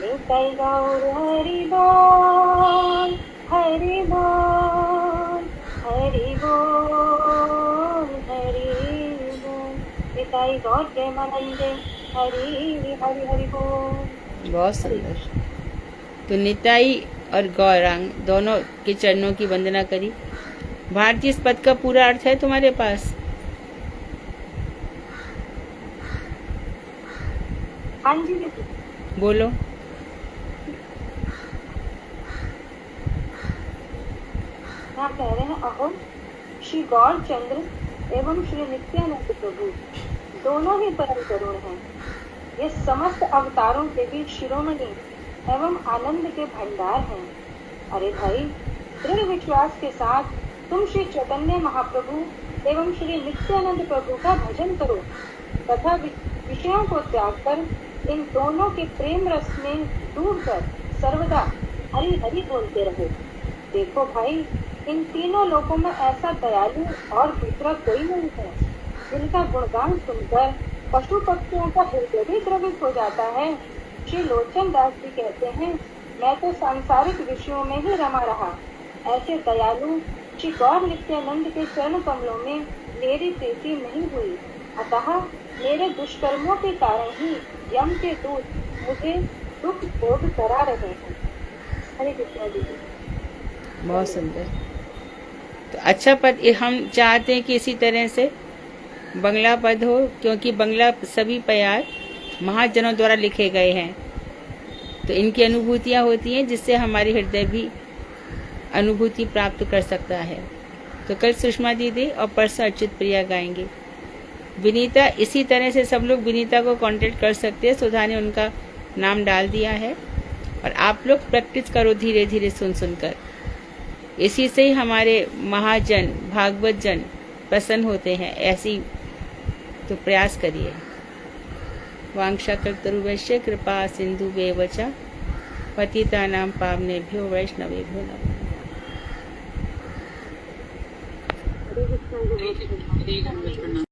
निताई गौर हरि बोल, हरि बोल, हरि बोल, हरि बोल। निताई गौर प्रेमानंद हरि हरि हरि बोल। बहुत सुंदर। तो निताई और गौरांग दोनों के चरणों की वंदना करी। भारती, इस पद का पूरा अर्थ है तुम्हारे पास? हाँ जी दीदी, बोलो। यहाँ कह रहे हैं, अहो श्री गौर चंद्र एवं श्री नित्यानंद प्रभु दोनों ही परम करुण हैं। ये समस्त अवतारों के बीच शिरोमणि एवं आनंद के भंडार हैं। अरे भाई, दृढ़ विश्वास के साथ तुम श्री चैतन्य महाप्रभु एवं श्री नित्यानंद प्रभु का भजन करो तथा विषयों को त्याग कर इन दोनों के प्रेम रस में डूबकर सर्वदा हरि हरि बोलते रहो। देखो भाई, इन तीनों लोकों में ऐसा दयालु और दूसरा कोई नहीं है, जिनका गुणगान सुनकर पशु पक्षियों का हृदय भी द्रवित हो जाता है। श्री लोचन दास जी कहते हैं, मैं तो सांसारिक विषयों में ही रमा रहा। ऐसे दयालु श्री गौर नित्यानंद के चरण कमलों में मेरी प्रीति नहीं हुई, अतः मेरे दुष्कर्मों के कारण ही यम के दूत मुझे दुख भोग करा रहे हैं। हरे कृष्ण दीदी। बहुत सुंदर। तो अच्छा पद हम चाहते हैं कि इसी तरह से बंगला पद हो, क्योंकि बंगला सभी प्यार महाजनों द्वारा लिखे गए हैं, तो इनकी अनुभूतियाँ होती हैं जिससे हमारी हृदय भी अनुभूति प्राप्त कर सकता है। तो कल सुषमा दीदी और परसों अच्युत प्रिया गाएंगे। विनीता, इसी तरह से सब लोग विनीता को कांटेक्ट कर सकते हैं। सुधा ने उनका नाम डाल दिया है और आप लोग प्रैक्टिस करो धीरे धीरे सुन सुनकर। इसी से ही हमारे महाजन भागवत जन प्रसन्न होते हैं। ऐसी तो प्रयास करिए। वांछाकल्पतरुभ्यश्च कृपा सिन्धुभ्येव च पतितानां पावनेभ्यो वैष्णवेभ्यो नमः। हरे कृष्ण।